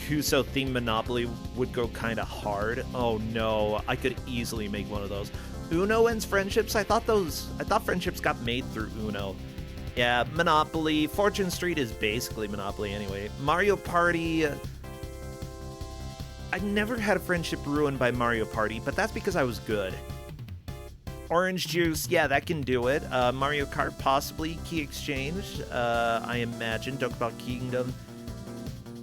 Kuso-themed Monopoly would go kind of hard. Oh no, I could easily make one of those. Uno ends friendships? I thought friendships got made through Uno. Yeah, Monopoly. Fortune Street is basically Monopoly anyway. Mario Party. I never had a friendship ruined by Mario Party, but that's because I was good. Orange Juice, yeah, that can do it. Mario Kart, possibly. Key Exchange, I imagine. Dokkan Kingdom.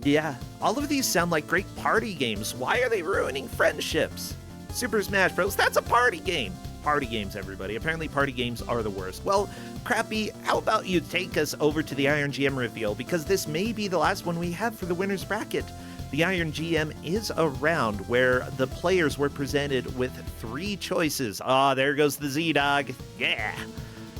Yeah, all of these sound like great party games. Why are they ruining friendships? Super Smash Bros., that's a party game. Party games, everybody. Apparently party games are the worst. Well, Crappy, how about you take us over to the Iron GM reveal, because this may be the last one we have for the winner's bracket. The Iron GM is a round where the players were presented with 3 choices. There goes the Z-Dog. Yeah.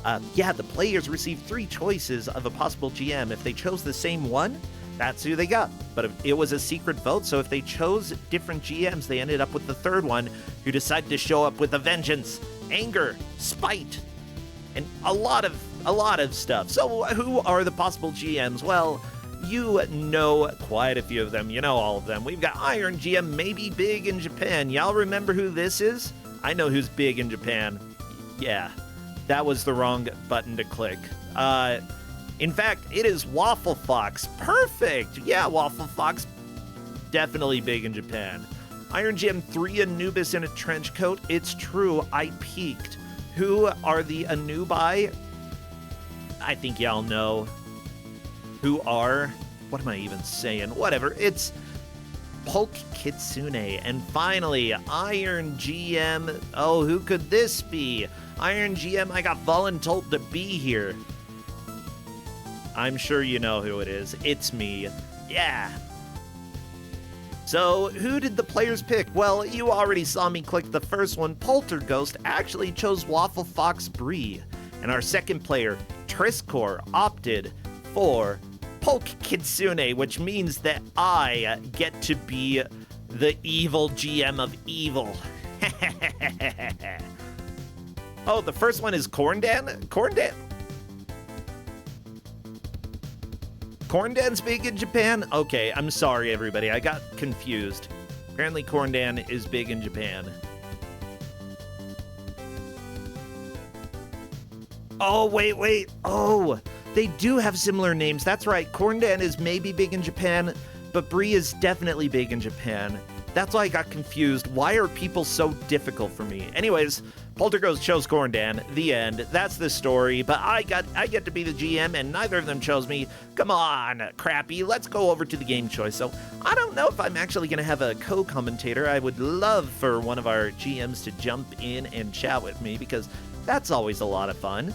The players received 3 choices of a possible GM. If they chose the same one, that's who they got. But it was a secret vote, so if they chose different GMs, they ended up with the 3rd one, who decided to show up with a vengeance, anger, spite, and a lot of stuff. So who are the possible GMs? Well, you know quite a few of them. You know all of them. We've got Iron GM, maybe big in Japan. Y'all remember who this is? I know who's big in Japan. Yeah, that was the wrong button to click. In fact, it is Waffle Fox. Perfect! Yeah, Waffle Fox, definitely big in Japan. Iron GM 3, Anubis in a trench coat. It's true, I peeked. Who are the Anubai? I think y'all know. Who are? What am I even saying? Whatever, it's Polk Kitsune. And finally, Iron GM. Oh, who could this be? Iron GM, I got voluntold to be here. I'm sure you know who it is. It's me. Yeah. So, who did the players pick? Well, you already saw me click the first one. Polterghost actually chose Waffle Fox Bree. And our second player, Triscor, opted for Polk Kitsune, which means that I get to be the evil GM of evil. Oh, the first one is Corndan? Corndan's big in Japan? Okay, I'm sorry, everybody. I got confused. Apparently, Corndan is big in Japan. Oh, wait. Oh, they do have similar names. That's right. Corndan is maybe big in Japan, but Bree is definitely big in Japan. That's why I got confused. Why are people so difficult for me? Anyways, Polterghost chose Corndan. The end. That's the story. But I get to be the GM, and neither of them chose me. Come on, Crappy. Let's go over to the game choice. So I don't know if I'm actually going to have a co-commentator. I would love for one of our GMs to jump in and chat with me, because that's always a lot of fun.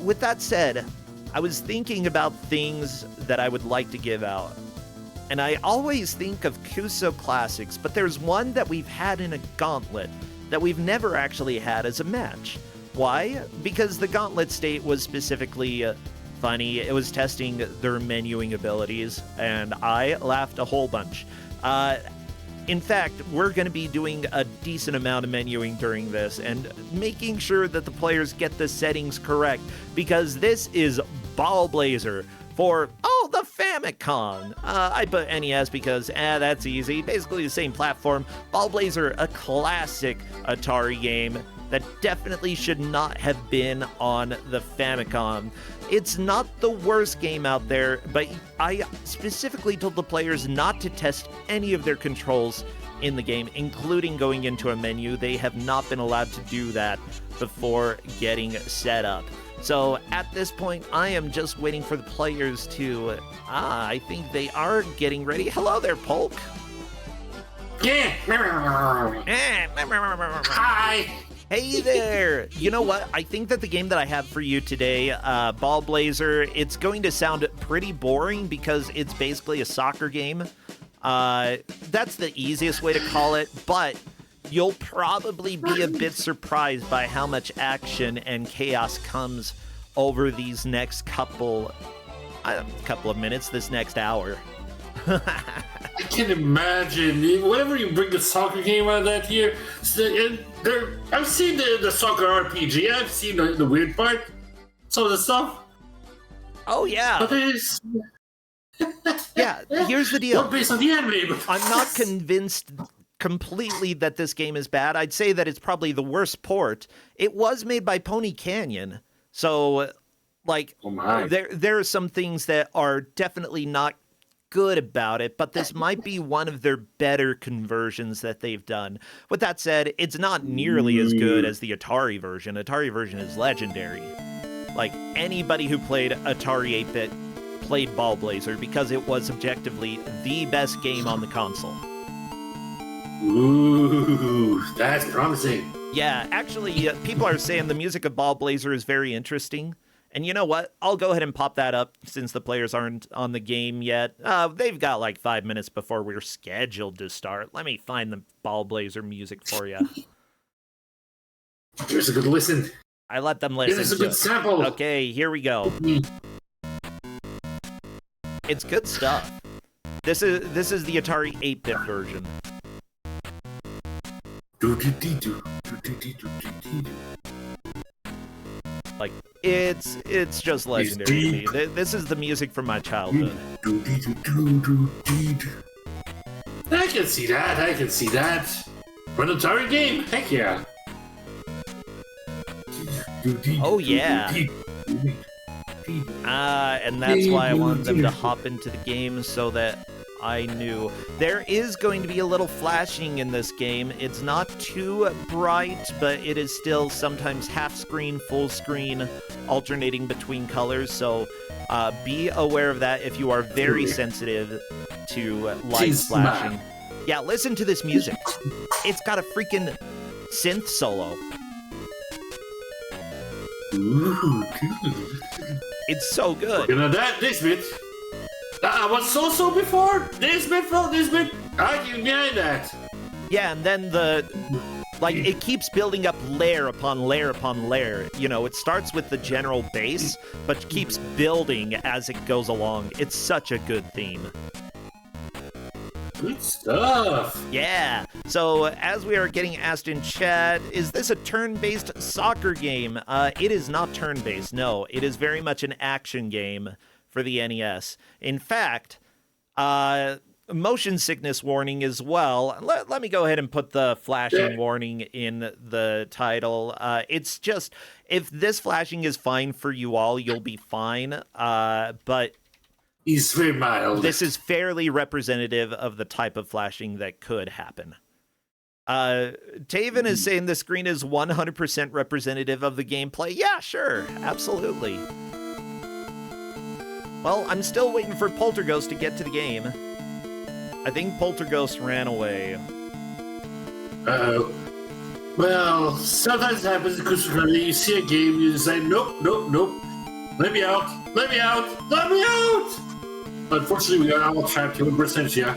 With that said, I was thinking about things that I would like to give out. And I always think of Kuso Classics, but there's one that we've had in a gauntlet that we've never actually had as a match. Why? Because the gauntlet state was specifically funny. It was testing their menuing abilities, and I laughed a whole bunch. In fact, we're going to be doing a decent amount of menuing during this and making sure that the players get the settings correct, because this is Ballblazer for, the Famicom. I put NES because, that's easy. Basically the same platform. Ballblazer, a classic Atari game that definitely should not have been on the Famicom. It's not the worst game out there, but I specifically told the players not to test any of their controls in the game, including going into a menu. They have not been allowed to do that before getting set up. So at this point, I am just waiting for the players to, I think they are getting ready. Hello there, Polk. Yeah. Hi. Hey there! You know what? I think that the game that I have for you today, Ballblazer, it's going to sound pretty boring because it's basically a soccer game. That's the easiest way to call it, but you'll probably be a bit surprised by how much action and chaos comes over these next couple of minutes, this next hour. I can imagine. Whenever you bring a soccer game out of that here, I've seen the soccer RPG. I've seen the weird part, some of the stuff. Oh yeah. But Yeah, here's the deal. Not based on the anime, but I'm not convinced completely that this game is bad. I'd say that it's probably the worst port. It was made by Pony Canyon, so like Oh my. there are some things that are definitely not good about it, but this might be one of their better conversions that they've done. With that said, it's not nearly as good as the Atari version. Atari version is legendary. Like, anybody who played Atari 8-bit played Ballblazer because it was objectively the best game on the console. Ooh, that's promising. Yeah, actually, people are saying the music of Ballblazer is very interesting. And you know what? I'll go ahead and pop that up since the players aren't on the game yet. They've got like 5 minutes before we're scheduled to start. Let me find the Ballblazer music for you. Here's a good listen. I let them listen Here's a to good it. sample. Okay, here we go. It's good stuff. This is the Atari 8-bit version. Like, it's just legendary to me. This is the music from my childhood. I can see that. I can see that. For an Atari game, heck yeah. Oh yeah. And that's why I wanted them to hop into the game so that I knew. There is going to be a little flashing in this game. It's not too bright, but it is still sometimes half screen, full screen, alternating between colors. So be aware of that if you are very sensitive to light flashing. Yeah, listen to this music. It's got a freaking synth solo. Ooh, It's so good. you know that this bit. I was so before. This bit, I can behind that. Yeah, and then it keeps building up layer upon layer upon layer. You know, it starts with the general base, but keeps building as it goes along. It's such a good theme. Good stuff. Yeah. So, as we are getting asked in chat, is this a turn-based soccer game? It is not turn-based, no. It is very much an action game for the NES. In fact, motion sickness warning as well. Let me go ahead and put the flashing warning in the title. It's just, if this flashing is fine for you all, you'll be fine. But He's very mild. this is fairly representative of the type of flashing that could happen. Taven is saying the screen is 100% representative of the gameplay. Yeah, sure. Absolutely. Well, I'm still waiting for Polterghost to get to the game. I think Polterghost ran away. Uh-oh. Well, sometimes it happens in Kusogrand8. You see a game, you decide, nope. Let me out. Unfortunately, we got all trapped here with Brassentia.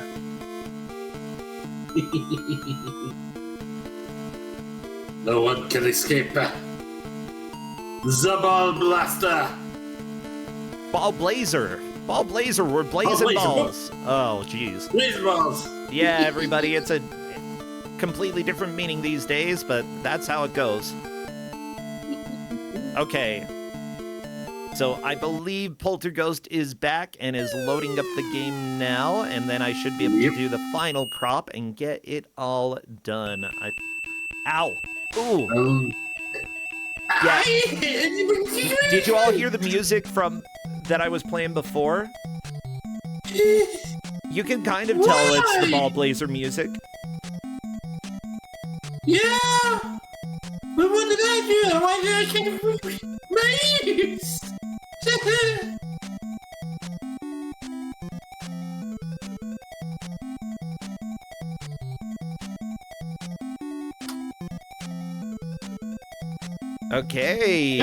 No one can escape. The Ballblazer. Ballblazer, we're blazing Ballblazer. balls. Oh, jeez. Blaze balls. Yeah, everybody, it's a completely different meaning these days, but that's how it goes. Okay. So I believe Polterghost is back and is loading up the game now, and then I should be able to do the final crop and get it all done. Ow! Ooh! Yeah. Did you all hear the music from that I was playing before? You can kind of tell it's the Ballblazer music. Yeah! But what did I do? Why did I get my ears? Okay.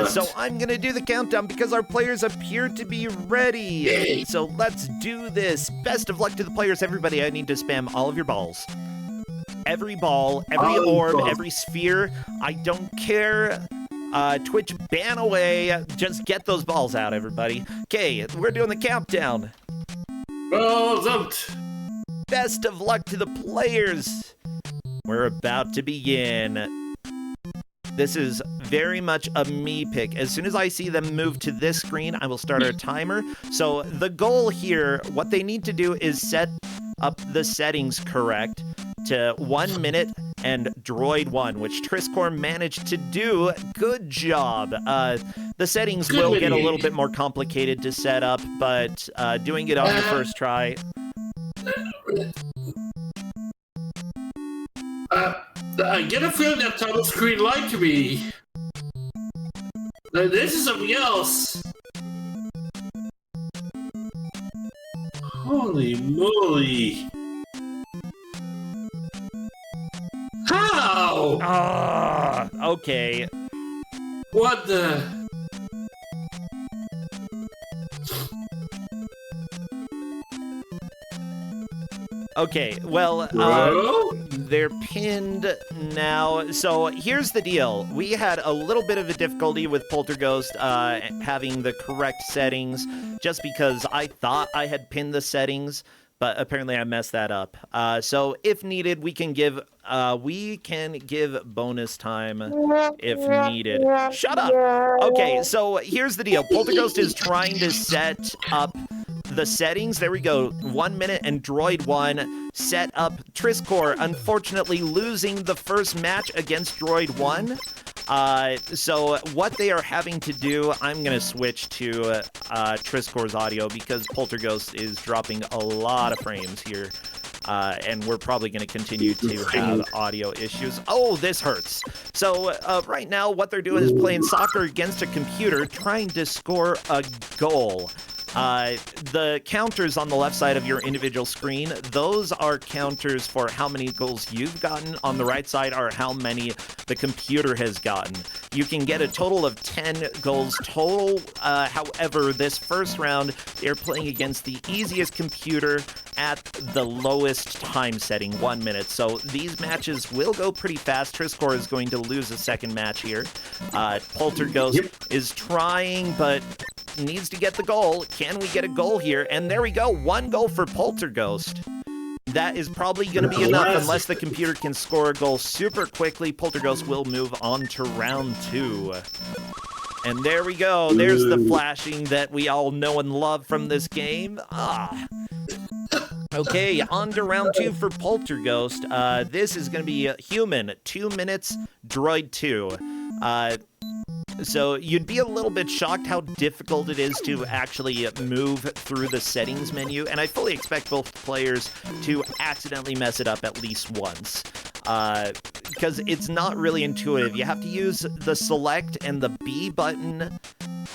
So I'm gonna do the countdown because our players appear to be ready. Yay. So let's do this. Best of luck to the players, everybody. I need to spam all of your balls. Every ball, every orb, every sphere. I don't care. Twitch ban away. Just get those balls out, everybody. Okay, we're doing the countdown. Balls out. Best of luck to the players. We're about to begin. This is very much a me pick. As soon as I see them move to this screen, I will start our timer. So the goal here, what they need to do is set up the settings correct to 1 minute and droid 1, which Triscor managed to do. Good job. The settings will get a little bit more complicated to set up, but doing it on the first try. I get a feeling that title screen lied to me. This is something else. Holy moly. How? Okay. What the? Okay, well, they're pinned now. So here's the deal. We had a little bit of a difficulty with Polterghost having the correct settings just because I thought I had pinned the settings, but apparently I messed that up. So if needed, we can give bonus time if needed. Shut up! Okay, so here's the deal. Polterghost is trying to set up the settings. There we go. 1 minute and droid 1 set up. Triscor unfortunately losing the first match against droid 1. So what they are having to do, I'm going to switch to Triscor's audio because Polterghost is dropping a lot of frames here. And we're probably going to continue to have audio issues. Oh, this hurts. So right now what they're doing is playing soccer against a computer, trying to score a goal. The counters on the left side of your individual screen, those are counters for how many goals you've gotten. On the right side are how many the computer has gotten. You can get a total of 10 goals total. However, this first round, they're playing against the easiest computer at the lowest time setting, 1 minute. So these matches will go pretty fast. Triscor is going to lose a second match here. Polterghost is trying, but needs to get the goal. Can we get a goal here? And there we go. 1 goal for Polterghost. That is probably going to be enough unless the computer can score a goal super quickly. Polterghost will move on to round 2. And there we go. There's the flashing that we all know and love from this game. Okay, on to round 2 for Polterghost. This is going to be human. 2 minutes, droid 2. So you'd be a little bit shocked how difficult it is to actually move through the settings menu, and I fully expect both players to accidentally mess it up at least once. Because it's not really intuitive. You have to use the select and the B button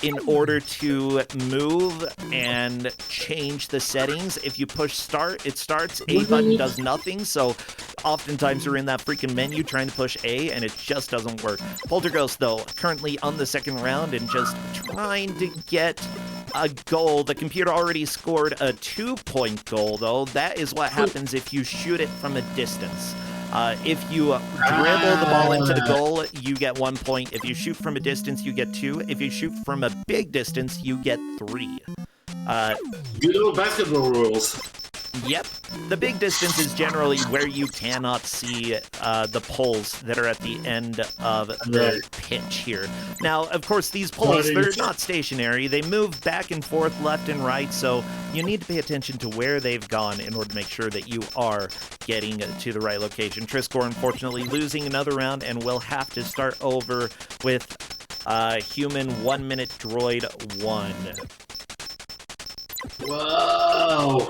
in order to move and change the settings. If you push start, it starts. A button does nothing, so oftentimes you're in that freaking menu trying to push A, and it just doesn't work. Polterghost, though, currently on the second round and just trying to get a goal. The computer already scored a 2-point goal, though. That is what happens if you shoot it from a distance. If you dribble the ball into the goal, you get 1 point. If you shoot from a distance, you get 2. If you shoot from a big distance, you get 3. Good old basketball rules. Yep. The big distance is generally where you cannot see the poles that are at the end of the pitch here. Now, of course, these poles, they're not stationary. They move back and forth, left and right, so you need to pay attention to where they've gone in order to make sure that you are getting to the right location. Triscor, unfortunately, losing another round, and will have to start over with human 1 minute droid 1. Whoa.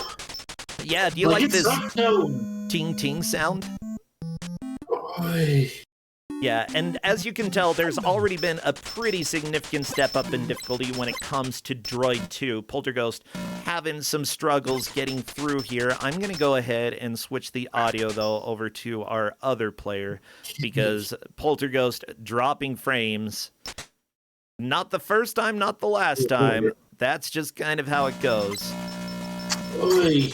Yeah, do you like this ting-ting sound? Oy. Yeah, and as you can tell, there's already been a pretty significant step up in difficulty when it comes to Droid 2. Polterghost having some struggles getting through here. I'm going to go ahead and switch the audio, though, over to our other player, because Polterghost dropping frames. Not the first time, not the last time. That's just kind of how it goes. Oy.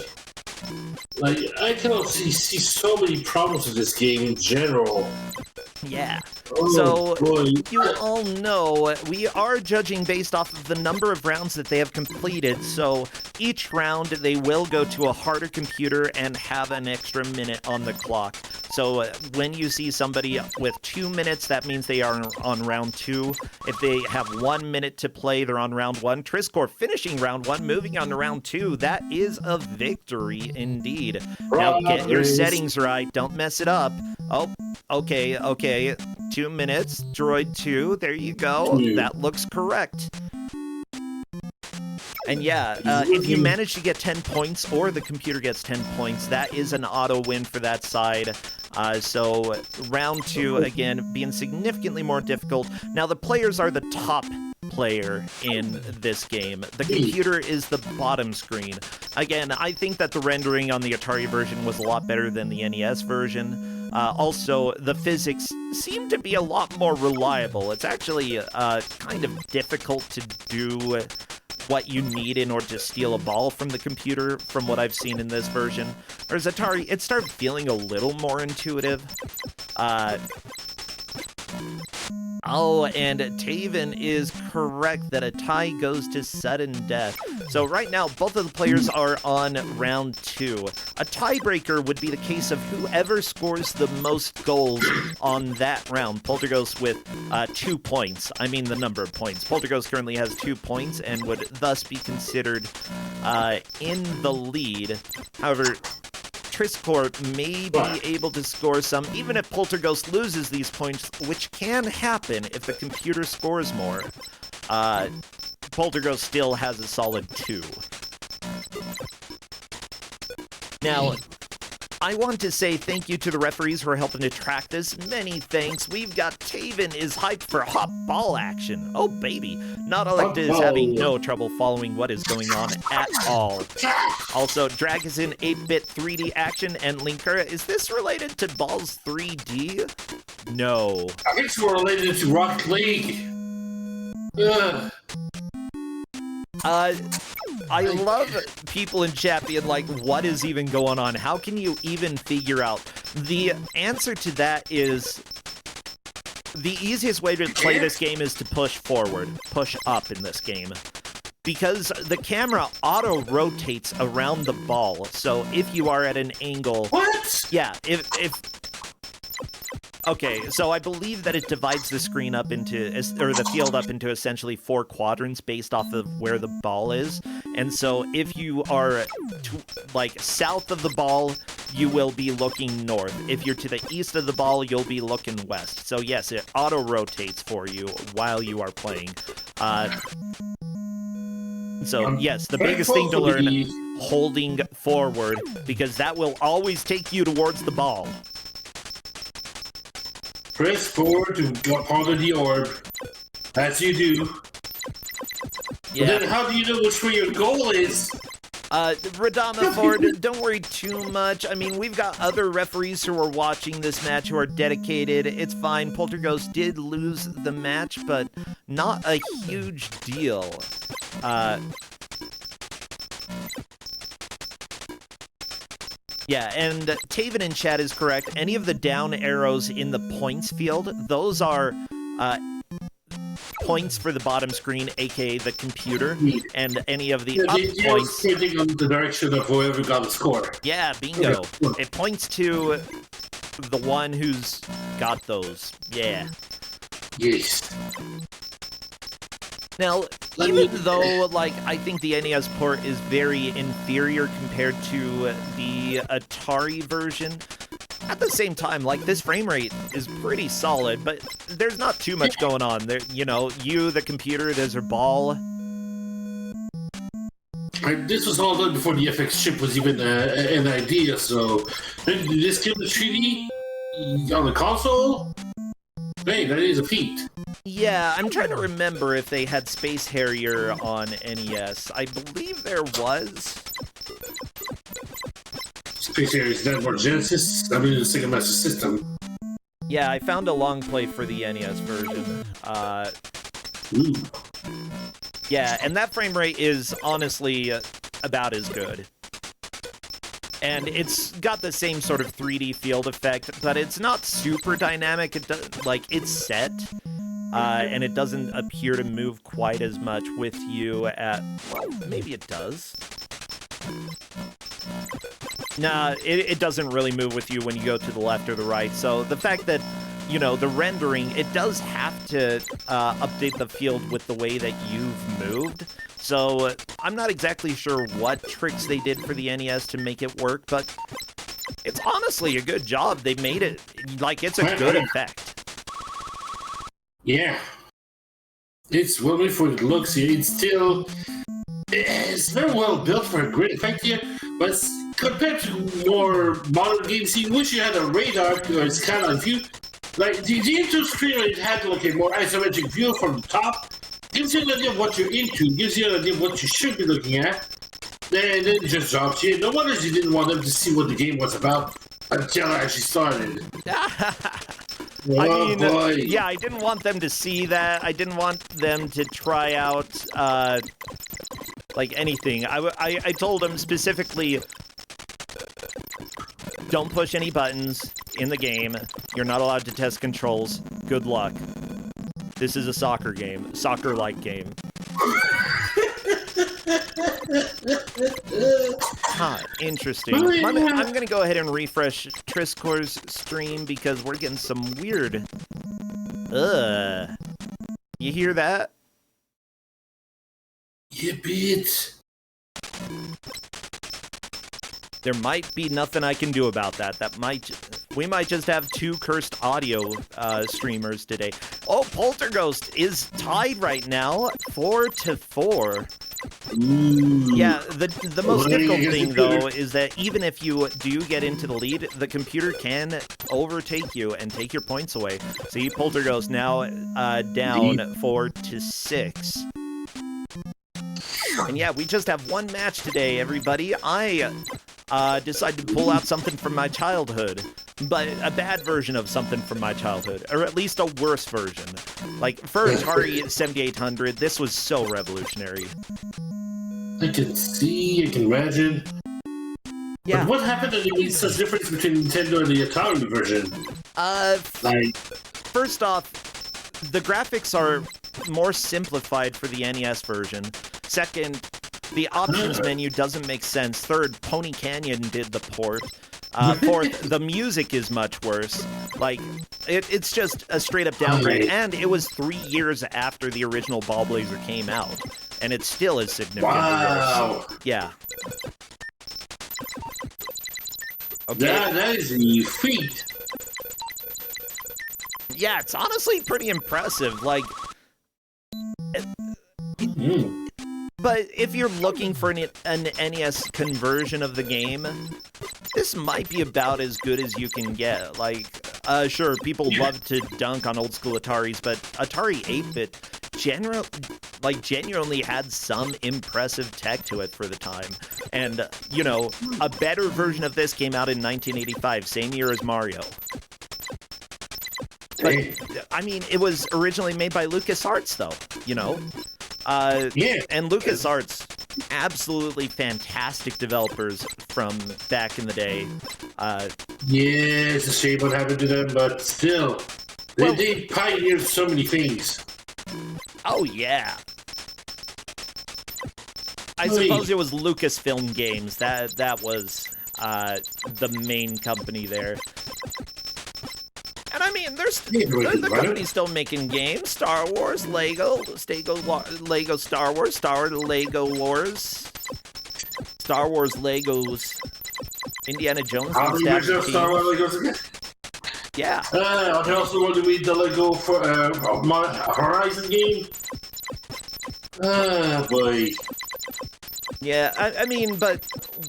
Like, I cannot see so many problems with this game in general. Yeah. So boy. you all know we are judging based off of the number of rounds that they have completed. So each round they will go to a harder computer and have an extra minute on the clock. So when you see somebody with 2 minutes, that means they are on round 2. If they have 1 minute to play, they're on round 1. Triscore finishing round 1, moving on to round 2. That is a victory indeed. Now get your settings right. Don't mess it up. Oh, okay. 2 minutes. Droid 2. There you go. That looks correct. And yeah, if you manage to get 10 points or the computer gets 10 points, that is an auto win for that side. So round 2, again, being significantly more difficult. Now, the players are the top player in this game. The computer is the bottom screen. Again, I think that the rendering on the Atari version was a lot better than the NES version. Also, the physics seem to be a lot more reliable. It's actually kind of difficult to do what you need in order to steal a ball from the computer, from what I've seen in this version. Whereas Atari, it started feeling a little more intuitive. Oh, and Taven is correct that a tie goes to sudden death. So right now, both of the players are on round 2. A tiebreaker would be the case of whoever scores the most goals on that round. Poltergust with 2 points. I mean the number of points. Poltergust currently has 2 points and would thus be considered in the lead. However, Triscore may be able to score some, even if Poltergust loses these points, which can happen if the computer scores more. Poltergust still has a solid 2. Now, I want to say thank you to the referees who are helping to track this. Many thanks. We've got Taven is hyped for hot ball action. Oh, baby. Not Electa is having no trouble following what is going on at all. Also, Drag is in 8-bit 3D action, and Linkura, is this related to Balls 3D? No. I think it's more related to Rocket League. I love people in chat being like, what is even going on? How can you even figure out? The answer to that is the easiest way to play this game is to push forward, push up in this game. Because the camera auto-rotates around the ball, so if you are at an angle... What? Yeah, if okay, so I believe that it divides the screen up into, or the field up into essentially 4 quadrants based off of where the ball is. And so if you are, like, south of the ball, you will be looking north. If you're to the east of the ball, you'll be looking west. So yes, it auto-rotates for you while you are playing. So yes, the biggest thing to learn, holding forward, because that will always take you towards the ball. Press forward to conquer the orb, as you do. Yeah. But then how do you know which way your goal is? Radama Ford, don't worry too much. I mean, we've got other referees who are watching this match who are dedicated. It's fine. Poltergust did lose the match, but not a huge deal. Yeah, and Taven in chat is correct. Any of the down arrows in the points field, those are points for the bottom screen, aka the computer, and any of the up points... pointing on the direction of whoever got the score. Yeah, bingo. Okay. It points to the one who's got those. Yeah. Yes. Now, even though, like, I think the NES port is very inferior compared to the Atari version, at the same time, like, this frame rate is pretty solid, but there's not too much going on. There, you know, you, the computer, there's a ball. This was all done before the FX chip was even an idea, so... Did this kill the 3D on the console? Hey, that is a feat. Yeah, I'm trying to remember if they had Space Harrier on NES. I believe there was. Space Harrier is that more Genesis? I mean, the Sega Master System. Yeah, I found a long play for the NES version. Yeah, and that frame rate is honestly about as good. And it's got the same sort of 3D field effect, but it's not super dynamic. It's set, and it doesn't appear to move quite as much with you at... Well, maybe it does. Nah, it doesn't really move with you when you go to the left or the right. So the fact that, the rendering, it does have to update the field with the way that you've moved. So I'm not exactly sure what tricks they did for the NES to make it work, but it's honestly a good job. They made it, it's a good effect. Yeah. It's well made for the looks here. It's very well built for a great effect here, but compared to more modern games, you wish you had a radar or a scanline view. Like the intro screen, it had like a more isometric view from the top. Gives you an idea of what you're into, gives you an idea of what you should be looking at. Then it just drops you. No wonder you didn't want them to see what the game was about until it actually started. Yeah, I didn't want them to see that. I didn't want them to try out, anything. I told them specifically, don't push any buttons in the game. You're not allowed to test controls. Good luck. This is a soccer game. Soccer-like game. Interesting. I'm going to go ahead and refresh Triscor's stream because we're getting some weird... You hear that? Yeah, bitch. There might be nothing I can do about that. We might just have two cursed audio streamers today. Oh, Polterghost is tied right now, 4-4. Yeah, the most difficult thing, though, is that even if you do get into the lead, the computer can overtake you and take your points away. See, Polterghost now down 4-6. And yeah, we just have one match today, everybody. I decided to pull out something from my childhood, but a bad version of something from my childhood, or at least a worse version. Like, for Atari 7800, this was so revolutionary. I can imagine. Yeah. But what happened that made such difference between Nintendo and the Atari version? First off, the graphics are more simplified for the NES version. Second, the options menu doesn't make sense. Third, Pony Canyon did the port. Fourth, the music is much worse. It's just a straight-up downgrade. And it was 3 years after the original Ballblazer came out. And it still is significantly worse. Yeah. Okay. Yeah, that is a feat. Yeah, it's honestly pretty impressive. But if you're looking for an NES conversion of the game, this might be about as good as you can get. Sure, people love to dunk on old school Ataris, but Atari 8-bit genuinely had some impressive tech to it for the time. And, a better version of this came out in 1985, same year as Mario. But, it was originally made by LucasArts, though, And LucasArts, absolutely fantastic developers from back in the day. It's a shame what happened to them, but still, they pioneered so many things. Oh, yeah. I suppose it was Lucasfilm Games. That was the main company there. And there's the company's still making games. Star Wars, Lego Star Wars, Lego Wars, Star Wars Legos, Indiana Jones. How many original Star Wars Legos again? Yeah. I also want to read the Lego for Horizon game. Boy. Yeah, but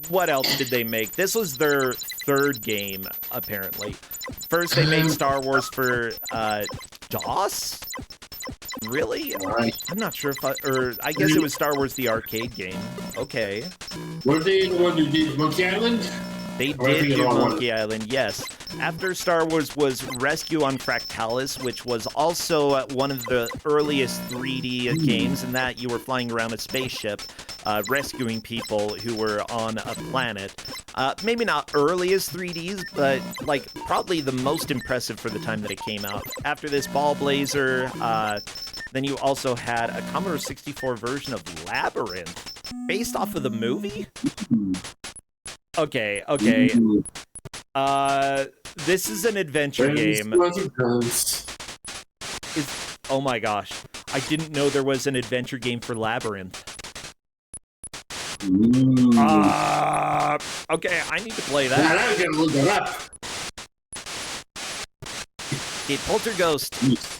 what else did they make? This was their third game, apparently. First, they made Star Wars for DOS? Really? Right. I'm not sure if I guess it was Star Wars the arcade game. Okay. Were they the one who did Monkey Island? They did do Monkey Island, yes. After Star Wars was Rescue on Fractalis, which was also one of the earliest 3D games in that you were flying around a spaceship. rescuing people who were on a planet. Maybe not early as 3Ds, but like probably the most impressive for the time that it came out. After this, Ballblazer. Then you also had a Commodore 64 version of Labyrinth, based off of the movie? Okay. This is an adventure game. Oh my gosh. I didn't know there was an adventure game for Labyrinth. Okay, I need to play that. Yeah, I'm gonna look that up. Okay, Polterghost.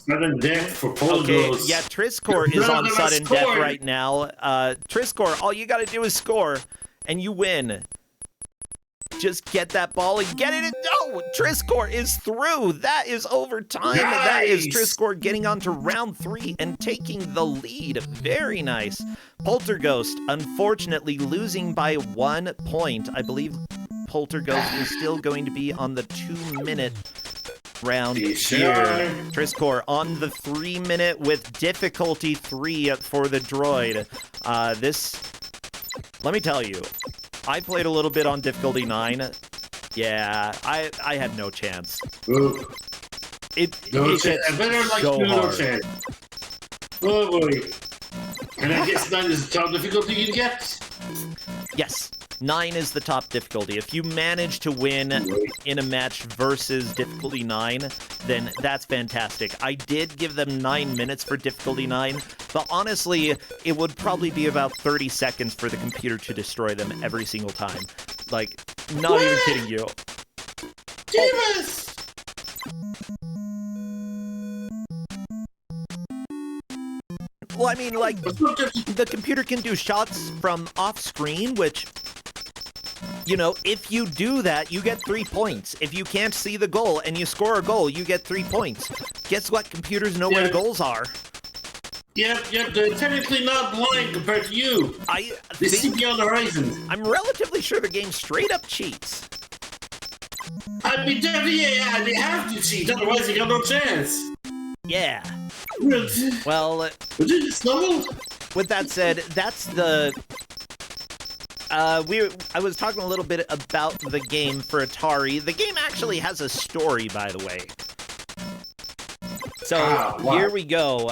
Sudden death for Polterghost. Okay, yeah, Triscore is on sudden death right now. Triscore, all you gotta do is score, and you win. Just get that ball and get it. No, Triscore is through. That is overtime. Nice. That is Triscore getting on to round 3 and taking the lead. Very nice. Polterghost, unfortunately, losing by 1 point. I believe Polterghost is still going to be on the 2-minute round here. Triscore on the 3-minute with difficulty 3 for the droid. Let me tell you, I played a little bit on difficulty 9. Yeah, I had no chance. It better like so no hard. chance. Oh boy. And I guess 9 is the top difficulty you get? Yes, 9 is the top difficulty. If you manage to win in a match versus difficulty 9, then that's fantastic. I did give them 9 minutes for difficulty 9, but honestly, it would probably be about 30 seconds for the computer to destroy them every single time. Like, not even kidding you. Davis! Well, I mean, like, the computer can do shots from off-screen, which, you know, if you do that, you get 3 points. If you can't see the goal and you score a goal, you get 3 points. Guess what? Computers know where the goals are. Yep, they're technically not blind compared to you. They see beyond the horizon. I'm relatively sure the game straight up cheats. I mean, yeah, they have to cheat, otherwise they got no chance. Yeah. Well, with that said, that's the... I was talking a little bit about the game for Atari. The game actually has a story, by the way. So, here we go.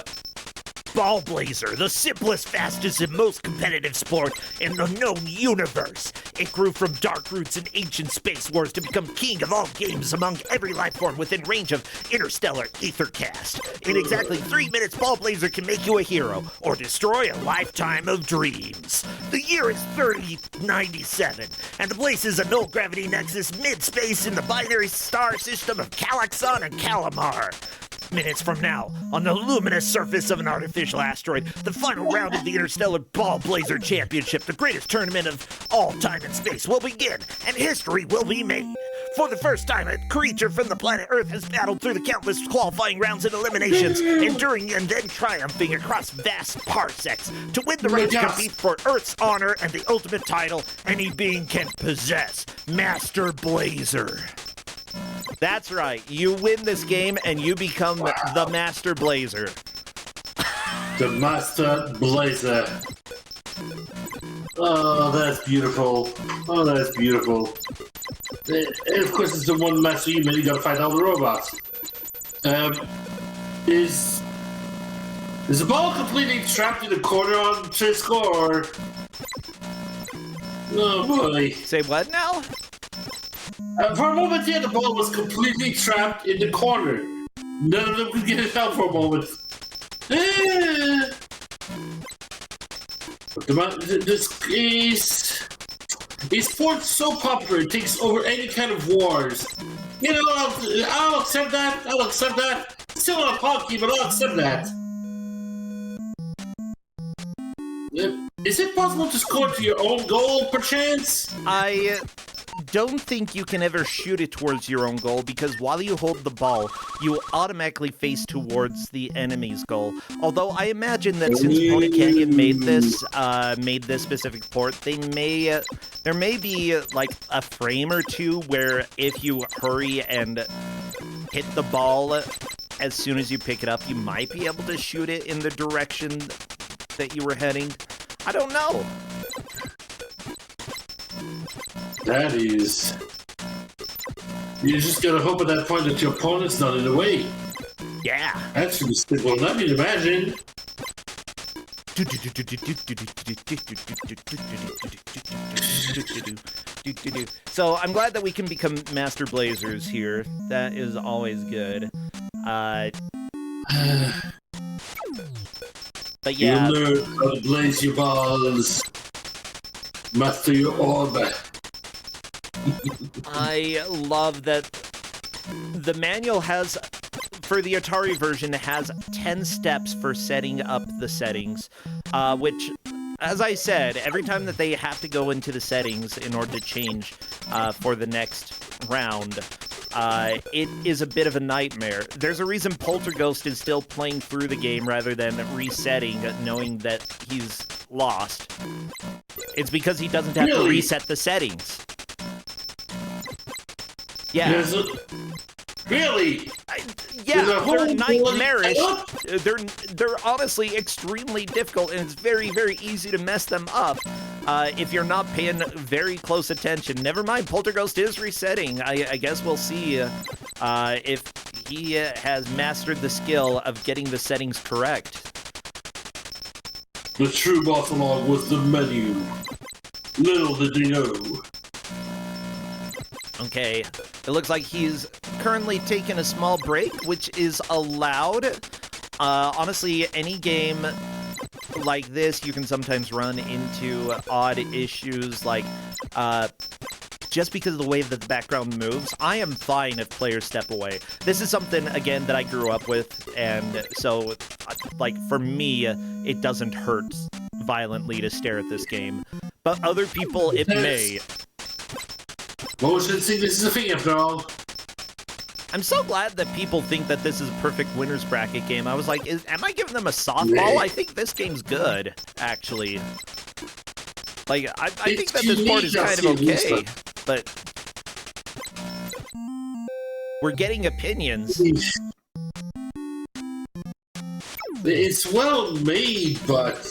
Ballblazer, the simplest, fastest, and most competitive sport in the known universe. It grew from dark roots in ancient space wars to become king of all games among every life form within range of interstellar ethercast. In exactly 3 minutes, Ballblazer can make you a hero or destroy a lifetime of dreams. The year is 3097, and the place is a null-gravity nexus mid-space in the binary star system of Calaxon and Calamar. Minutes from now, on the luminous surface of an artificial asteroid, the final round of the Interstellar Ballblazer Championship, the greatest tournament of all time and space, will begin, and history will be made. For the first time, a creature from the planet Earth has battled through the countless qualifying rounds and eliminations, enduring and then triumphing across vast parsecs to win the right to compete for Earth's honor and the ultimate title any being can possess, Master Blazer. That's right. You win this game and you become the Master Blazer. The Master Blazer. Oh, that's beautiful. Oh, that's beautiful. And of course, it's the one master you made. You gotta fight all the robots. Is the ball completely trapped in a corner on Triscore, or? Oh boy. Say what now? For a moment, yeah, the ball was completely trapped in the corner. None of them could get it out for a moment. This sport's so popular, it takes over any kind of wars. You know, I'll accept that. I'll accept that. Still not hockey, but I'll accept that. Is it possible to score to your own goal, perchance? I don't think you can ever shoot it towards your own goal, because while you hold the ball, you automatically face towards the enemy's goal. Although I imagine that since Pony Canyon made this specific port, there may be like a frame or two where if you hurry and hit the ball as soon as you pick it up, you might be able to shoot it in the direction that you were heading. I don't know. That is... You just gotta hope at that point that your opponent's not in the way. Yeah. That's really simple enough, you'd imagine. So I'm glad that we can become Master Blazers here. That is always good. But yeah. You learn how to blaze your balls. Master your orb. I love that the manual has, for the Atari version, has 10 steps for setting up the settings, which, as I said, every time that they have to go into the settings in order to change for the next round, it is a bit of a nightmare. There's a reason Polterghost is still playing through the game rather than resetting, knowing that he's lost. It's because he doesn't have to reset the settings. Yeah. Really? Yeah, they're nightmarish. They're honestly extremely difficult, and it's very, very easy to mess them up if you're not paying very close attention. Never mind, Polterghost is resetting. I guess we'll see if he has mastered the skill of getting the settings correct. The true boss along with the menu. Little did you know. Okay, it looks like he's currently taking a small break, which is allowed. Honestly, any game like this, you can sometimes run into odd issues, like, just because of the way that the background moves. I am fine if players step away. This is something, again, that I grew up with, and so, like, for me, it doesn't hurt violently to stare at this game. But other people, it may. Motion sickness is a thing after all. I'm so glad that people think that this is a perfect winner's bracket game. I was like, am I giving them a softball? I think this game's good, actually. Like, I think that this board is kind of okay, but we're getting opinions. It's well made, but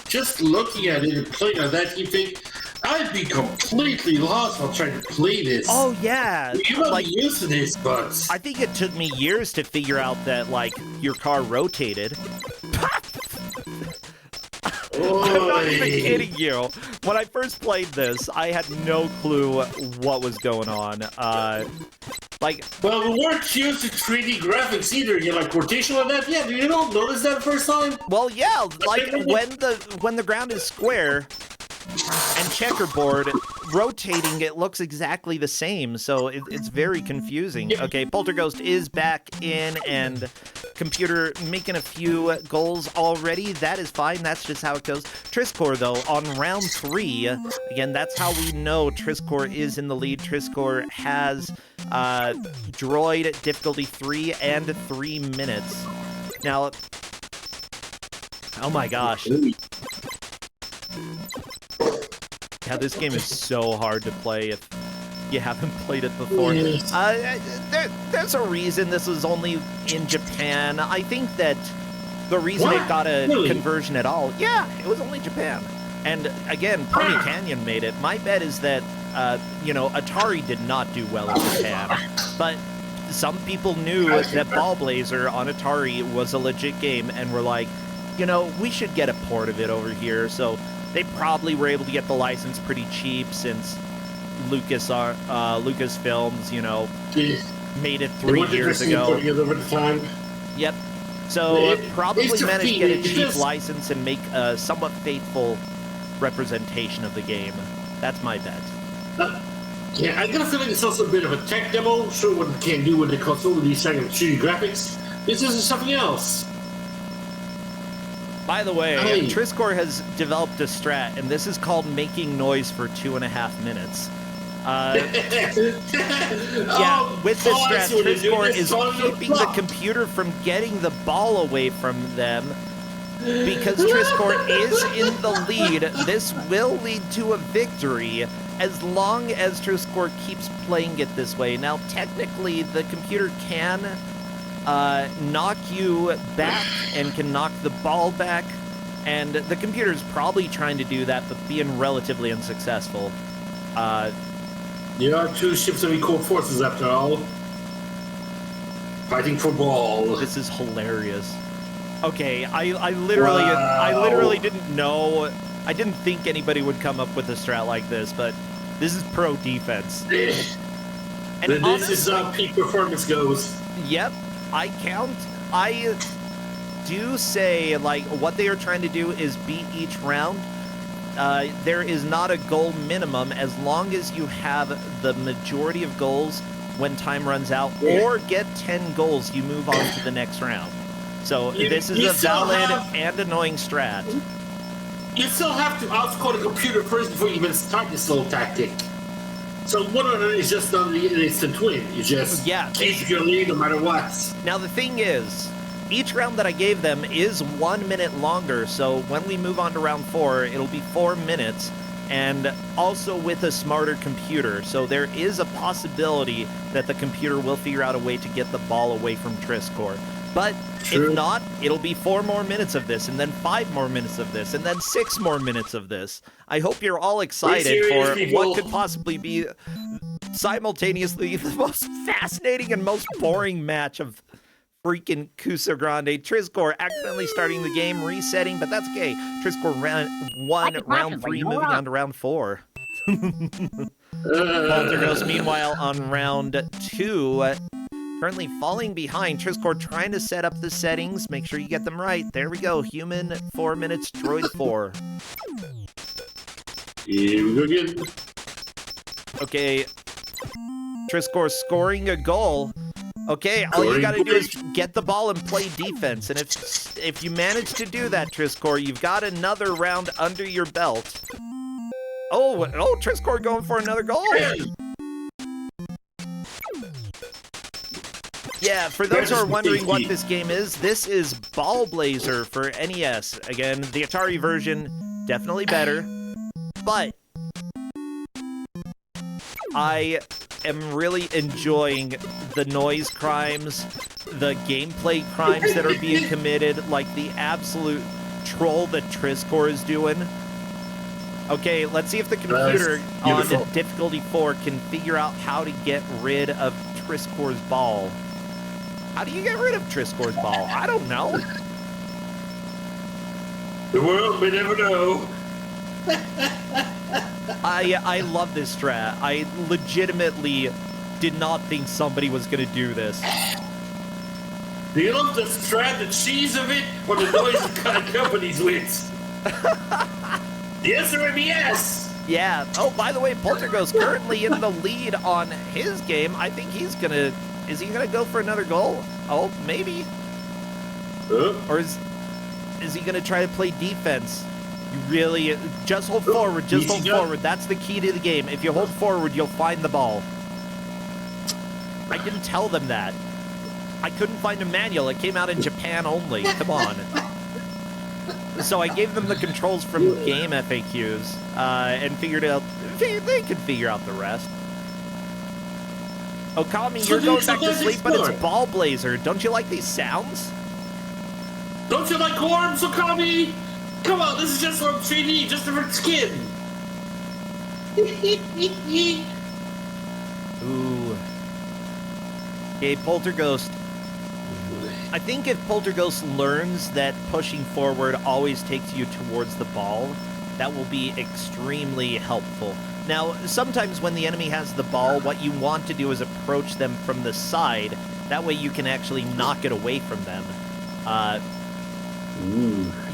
just looking at it and playing on that, you think, I'd be completely lost while trying to play this. Oh, yeah. You might be used to this, but... I think it took me years to figure out that, like, your car rotated. I'm not even kidding you. When I first played this, I had no clue what was going on. Well, we weren't used to 3D graphics either. You're like, rotation like that? Yeah, you don't notice that first time? Well, yeah, like, when the ground is square... and checkerboard, rotating, it looks exactly the same, so it's very confusing. Okay, Polterghost is back in, and computer making a few goals already. That is fine, that's just how it goes. Triscore, though, on round 3, again, that's how we know Triscore is in the lead. Triscore has Droid difficulty 3 and 3 minutes. Now, oh my gosh. Yeah, this game is so hard to play if you haven't played it before. There's a reason this was only in Japan. I think that the reason it got a conversion at all, yeah, it was only Japan. And again, Pony Canyon made it. My bet is that, Atari did not do well in Japan. But some people knew that Ballblazer on Atari was a legit game and were like, we should get a port of it over here. So they probably were able to get the license pretty cheap since Lucasfilms, made it 3 years ago. Yep. So probably managed to get a cheap license and make a somewhat faithful representation of the game. That's my bet. Yeah, I got a feeling it's also a bit of a tech demo. Show what it can do with the console with these second 3D graphics. This is something else. By the way, Triscore has developed a strat, and this is called making noise for 2.5 minutes. With this strat, Triscore is keeping the computer from getting the ball away from them. Because Triscore is in the lead, this will lead to a victory as long as Triscore keeps playing it this way. Now, technically, the computer can knock you back and can knock the ball back, And the computer's probably trying to do that, but being relatively unsuccessful. There are two ships of equal forces after all. Fighting for ball. This is hilarious. Okay, I literally didn't know. I didn't think anybody would come up with a strat like this, but this is pro defense. And this honestly, is how peak performance goes. Yep, I count. I do say, like, what they are trying to do is beat each round. There is not a goal minimum as long as you have the majority of goals when time runs out, or get 10 goals, you move on to the next round. So this is a valid and annoying strat. You still have to outscore the computer first before you even start this little tactic. So one of them is just not an instant win. You just keep your lead no matter what. Now the thing is, each round that I gave them is 1 minute longer, so when we move on to round 4, it'll be 4 minutes, and also with a smarter computer. So there is a possibility that the computer will figure out a way to get the ball away from Triscor. But if not, it'll be 4 more minutes of this, and then 5 more minutes of this, and then 6 more minutes of this. I hope you're all excited for what could possibly be simultaneously the most fascinating and most boring match of freaking Kusogrand8. Triscor accidentally starting the game, resetting, but that's okay. Triscor won round 3, moving on to round 4. Polterghost, meanwhile, on round 2, currently falling behind. Triscor trying to set up the settings. Make sure you get them right. There we go. Human 4 minutes, droid 4. Here we go again. Okay. Triscor scoring a goal. Okay, all you gotta do is get the ball and play defense. And if you manage to do that, Triscor, you've got another round under your belt. Oh, Triscor going for another goal. Yeah, for those who are wondering what this game is, this is Ballblazer for NES. Again, the Atari version, definitely better. But I am really enjoying the noise crimes, the gameplay crimes that are being committed, like the absolute troll that Triscor is doing. Okay, let's see if the computer on difficulty 4 can figure out how to get rid of Triscor's ball. How do you get rid of Triscor's ball? I don't know. The world may never know. I love this strat. I legitimately did not think somebody was going to do this. Do you love the strat, the cheese of it, or the noise it kind of accompanies with? The answer would be yes. Yeah. Oh, by the way, Polterghost currently in the lead on his game. I think he's going to... Is he going to go for another goal? Oh, maybe. Or is he going to try to play defense? You really... Just hold forward. Just hold forward. That's the key to the game. If you hold forward, you'll find the ball. I didn't tell them that. I couldn't find a manual. It came out in Japan only. Come on. So I gave them the controls from game FAQs and figured out... They could figure out the rest. Okami, you're going back to sleep, but it's Ballblazer. Don't you like these sounds? Don't you like worms, Okami? Come on, this is just from 3D, just different skin. Ooh. Okay, Polterghost. I think if Polterghost learns that pushing forward always takes you towards the ball, that will be extremely helpful. Now, sometimes when the enemy has the ball, what you want to do is approach them from the side. That way you can actually knock it away from them.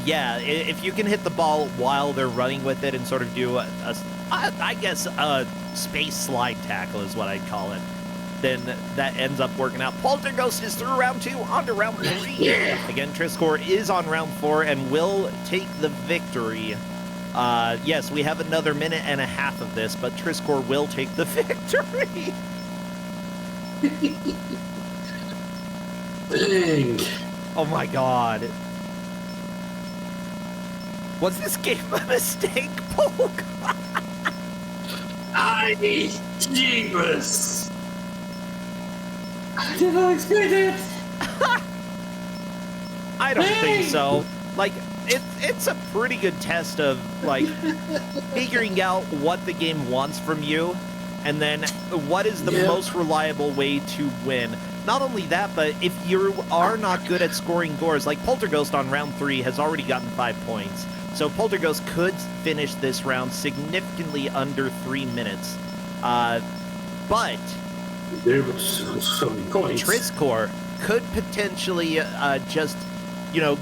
Yeah, if you can hit the ball while they're running with it and sort of do I guess a space slide tackle is what I'd call it, then that ends up working out. Polterghost is through round 2, on to round 3. Again, Triscor is on round 4 and will take the victory. Yes, we have another minute and a half of this, but Triscor will take the victory. Dang. Oh my god. Was this game a mistake, Polk? Jeebus. I did not expect it. I don't think so. Like, it's a pretty good test of, like, figuring out what the game wants from you, and then what is the most reliable way to win. Not only that, but if you are not good at scoring gores, like Polterghost on round 3 has already gotten 5 points. So Polterghost could finish this round significantly under 3 minutes. But there was so many points. Triscore could potentially just,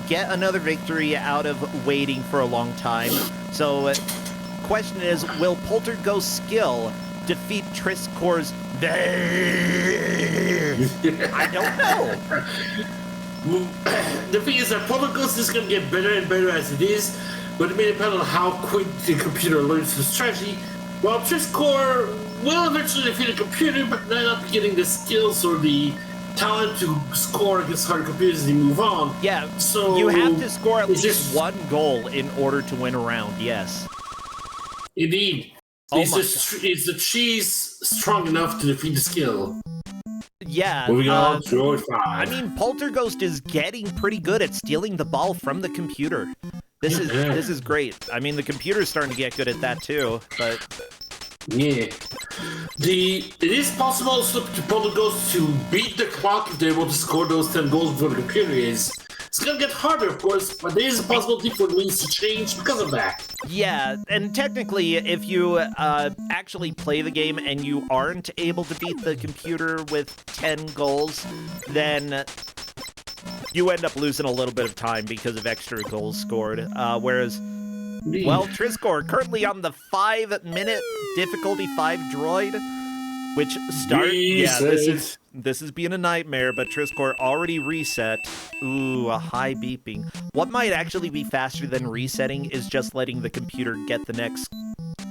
get another victory out of waiting for a long time. So question is, will Polterghost's skill defeat Triscore's... I don't know. The thing is that Polterghost is going to get better and better as it is, but it may depend on how quick the computer learns the strategy. While Triscore will eventually defeat the computer, but may not be getting the skills or the talent to score against harder computers as they move on. Yeah, so you have to score at least one goal in order to win a round, yes. Indeed. Is the cheese strong enough to defeat the skill? Yeah. Moving on to round 5. I mean, Polterghost is getting pretty good at stealing the ball from the computer. This is great. I mean, the computer's starting to get good at that too, but... Yeah. It is possible also to Polterghost to beat the clock if they're able to score those 10 goals before the computer is. It's gonna get harder, of course, but there is a possibility for the leads to change because of that. Yeah, and technically, if you actually play the game and you aren't able to beat the computer with 10 goals, then you end up losing a little bit of time because of extra goals scored. Whereas, well, Triscore currently on the 5-minute difficulty 5 droid, which starts... Yeah, this is being a nightmare, but Triscore already reset. Ooh, a high beeping. What might actually be faster than resetting is just letting the computer get the next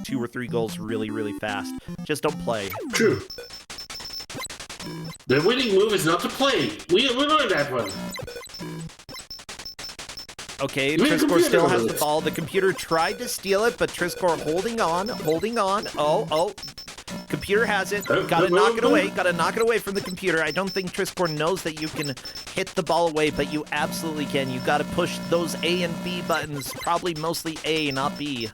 2 or 3 goals really, really fast. Just don't play. True. The winning move is not to play. We learned that one. Okay, Triscore still has the ball. The computer tried to steal it, but Triscore holding on. Oh. Computer has it. Gotta knock it away from the computer. I don't think Triscore knows that you can hit the ball away, but you absolutely can. You gotta push those A and B buttons. Probably mostly A, not B.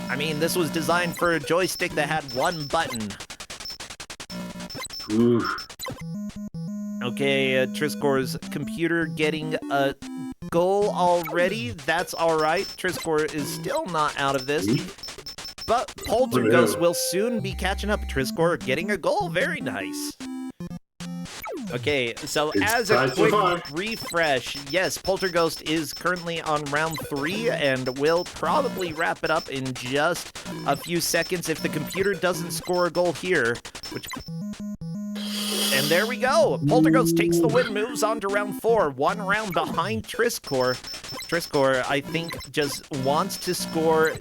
I mean, this was designed for a joystick that had one button. Ooh. Okay, Triscore's computer getting a goal already. That's alright. Triscore is still not out of this. But Polterghost will soon be catching up. Triscore getting a goal. Very nice. Okay, so as a quick refresh, yes, Polterghost is currently on round 3 and will probably wrap it up in just a few seconds if the computer doesn't score a goal here, which... And there we go. Polterghost takes the win, moves on to round 4. 1 round behind Triscore. Triscore, I think, just wants to score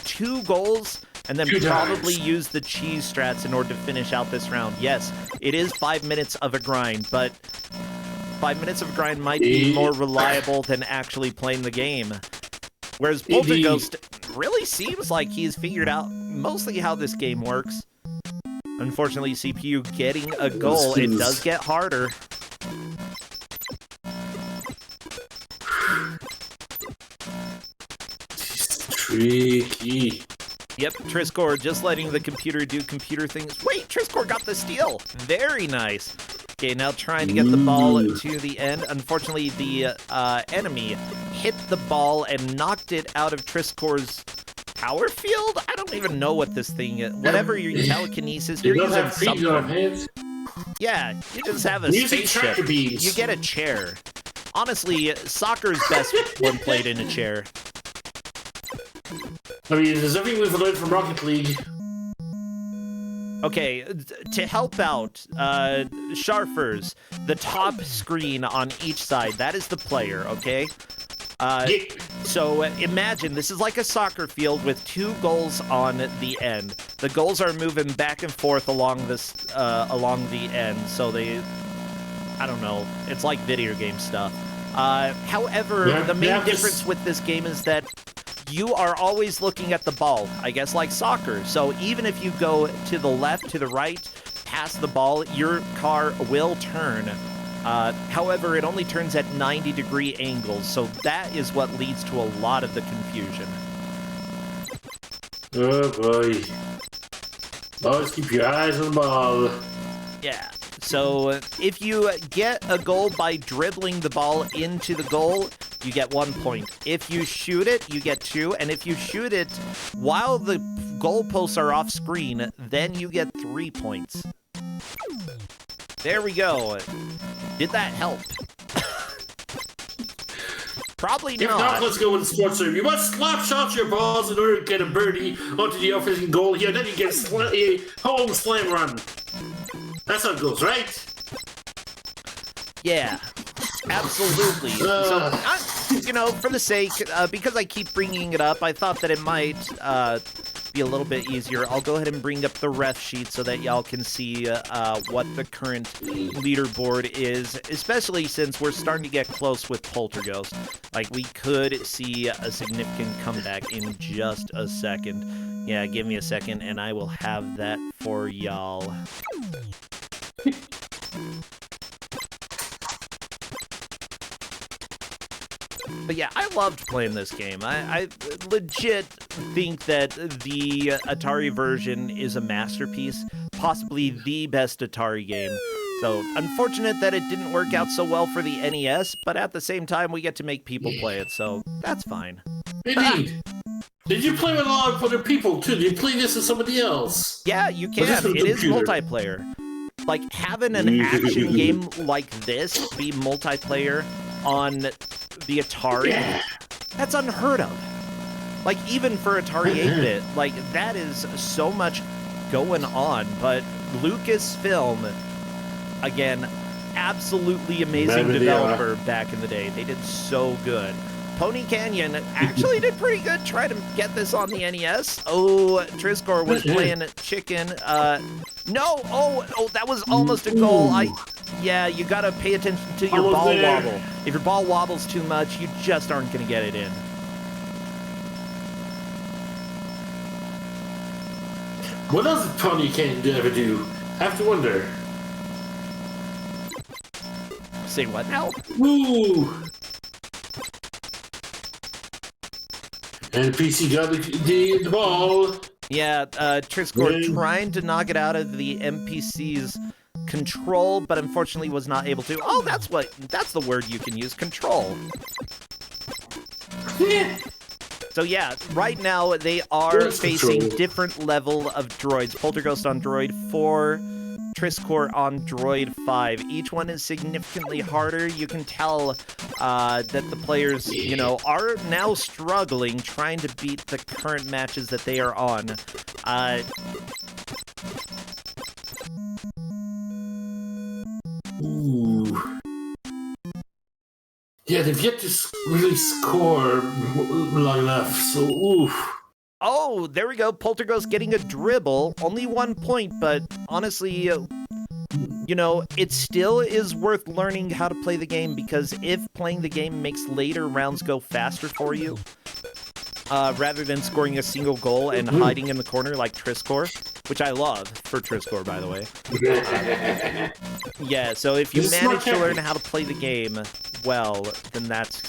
2 goals and then probably use the cheese strats in order to finish out this round. Yes, it is 5 minutes of a grind, but 5 minutes of a grind might be more reliable than actually playing the game. Whereas Polterghost really seems like he's figured out mostly how this game works. Unfortunately, CPU getting a goal. It does get harder. Tricky. Yep, Triscore just letting the computer do computer things. Wait, Triscore got the steal. Very nice. Okay, now trying to get the ball to the end. Unfortunately, the enemy hit the ball and knocked it out of Triscore's power field? I don't even know what this thing is. Whatever your telekinesis, you're using something. Yeah, you just have a spaceship. You get a chair. Honestly, soccer's best when played in a chair. I mean, there's everything we've learned from Rocket League. Okay, to help out, Sharfers, the top screen on each side, that is the player, okay? So imagine this is like a soccer field with 2 goals on the end. The goals are moving back and forth along this, along the end, so they, I don't know, it's like video game stuff. However, the main difference with this game is that you are always looking at the ball, I guess like soccer. So even if you go to the left, to the right, past the ball, your car will turn However, it only turns at 90-degree angles, so that is what leads to a lot of the confusion. Oh boy. Always keep your eyes on the ball. Yeah. So if you get a goal by dribbling the ball into the goal, you get 1 point. If you shoot it, you get 2. And if you shoot it while the goalposts are off screen, then you get 3 points. There we go. Did that help? Probably If not. not, let's go with the sports serve. You must slap shot your balls in order to get a birdie onto the opposing goal here. Then you get a home slam run. That's how it goes, right? Yeah, absolutely. So, you know, for the sake, because I keep bringing it up, I thought that it might be a little bit easier. I'll go ahead and bring up the ref sheet so that y'all can see what the current leaderboard is, especially since we're starting to get close with Polterghost. Like, we could see a significant comeback in just a second. Yeah, give me a second, and I will have that for y'all. But yeah, I loved playing this game. I legit think that the Atari version is a masterpiece, possibly the best Atari game. So, unfortunate that it didn't work out so well for the NES, but at the same time, we get to make people play it, so that's fine. Indeed. Did you play with a lot of other people, too? Did you play this with somebody else? Yeah, you can. It is multiplayer. Like, having an action game like this be multiplayer on the Atari, that's unheard of. Like, even for Atari 8-bit, like, that is so much going on. But Lucasfilm, again, absolutely amazing developer back in the day. They did so good. Pony Canyon actually did pretty good trying to get this on the NES. Oh, Triscor was playing chicken. No! Oh, that was almost a goal. Yeah, you gotta pay attention to your ball wobble. If your ball wobbles too much, you just aren't gonna get it in. What else did Pony Canyon ever do? I have to wonder. Say what now? Woo! And PC got the ball. Yeah, Triscor trying to knock it out of the NPC's control, but unfortunately was not able to. Oh, that's the word you can use, control. So yeah, right now they are facing different level of droids. Polterghost on droid 4, Triscor on droid 5. Each one is significantly harder. You can tell that the players, you know, are now struggling trying to beat the current matches that they are on. Ooh. Yeah, they've yet to really score long enough, so oof. Oh, there we go. Polterghost getting a dribble. Only 1 point, but honestly, you know, it still is worth learning how to play the game, because if playing the game makes later rounds go faster for you, rather than scoring a single goal and hiding in the corner like Triscor, which I love for Triscor, by the way. Yeah, so if you manage to learn how to play the game well, then that's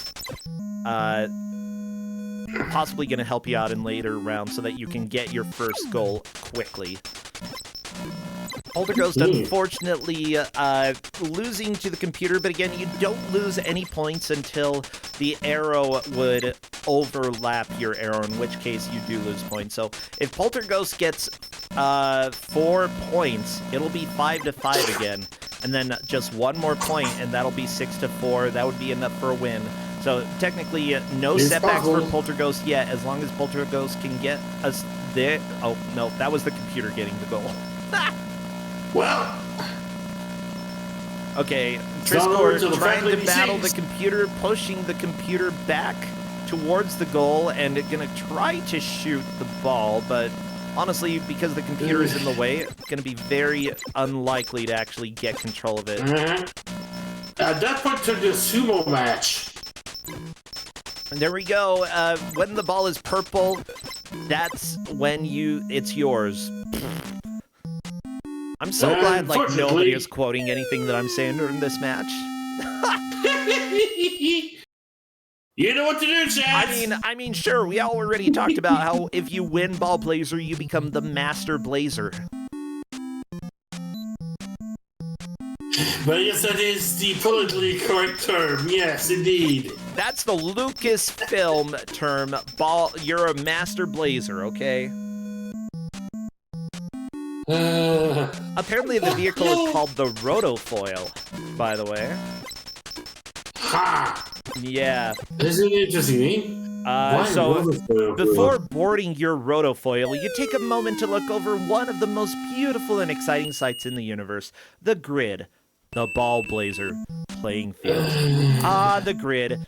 possibly going to help you out in later rounds so that you can get your first goal quickly. Polterghost, unfortunately, losing to the computer, but again, you don't lose any points until the arrow would overlap your arrow, in which case you do lose points. So if Polterghost gets 4 points, it'll be 5-5 again, and then just 1 more point, and that'll be 6-4. That would be enough for a win. So technically, no setbacks for Polterghost yet, as long as Polterghost can get us there. Oh, no, that was the computer getting the goal. Well, okay, Triscor trying to battle the computer, pushing the computer back towards the goal, and gonna try to shoot the ball, but honestly, because the computer is in the way, it's gonna be very unlikely to actually get control of it. At that point, to the sumo match. And there we go. When the ball is purple, that's when it's yours. I'm so glad like Unfortunately- nobody is quoting anything that I'm saying during this match. You know what to do, Chaz. I mean, sure, we already talked about how if you win Ballblazer, you become the Master Blazer. But yes, that is the politically correct term. Yes, indeed. That's the Lucasfilm term. You're a Master Blazer, okay? Apparently the vehicle is called the Rotofoil, by the way. Ha! Yeah. This is an interesting name. So before boarding your Rotofoil, you take a moment to look over one of the most beautiful and exciting sights in the universe, the grid, the Ballblazer playing field. The grid.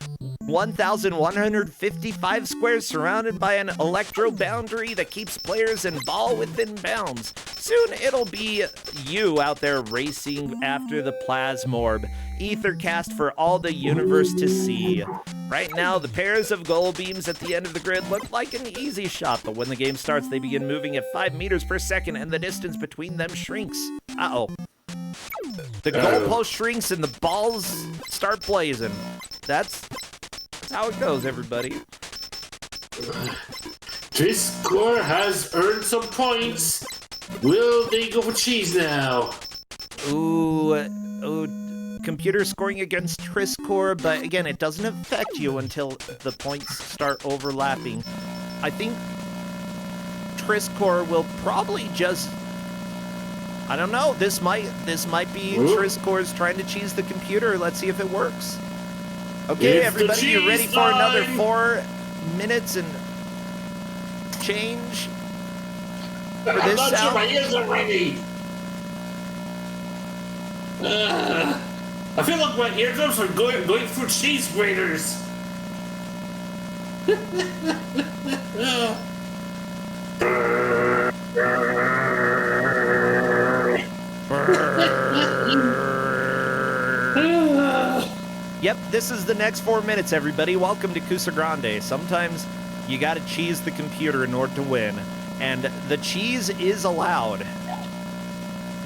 1,155 squares surrounded by an electro boundary that keeps players and ball within bounds. Soon it'll be you out there racing after the Plasmorb, Ethercast for all the universe to see. Right now, the pairs of goal beams at the end of the grid look like an easy shot, but when the game starts, they begin moving at 5 meters per second and the distance between them shrinks. Uh-oh. The goalpost shrinks and the balls start blazing. That's how it goes, everybody. This score has earned some points. Will they go for cheese now? Ooh, computer scoring against Triscore, but again, it doesn't affect you until the points start overlapping. I think Triscore will probably just... I don't know. This might be Triscore's trying to cheese the computer. Let's see if it works. Okay, It's everybody, you ready for another time. 4 minutes and change for I'm this not sure my sound? ears are ready. I feel like my eardrums are going through cheese graters. Yep, this is the next 4 minutes, everybody. Welcome to Kusogrand8. Sometimes you gotta cheese the computer in order to win, and the cheese is allowed.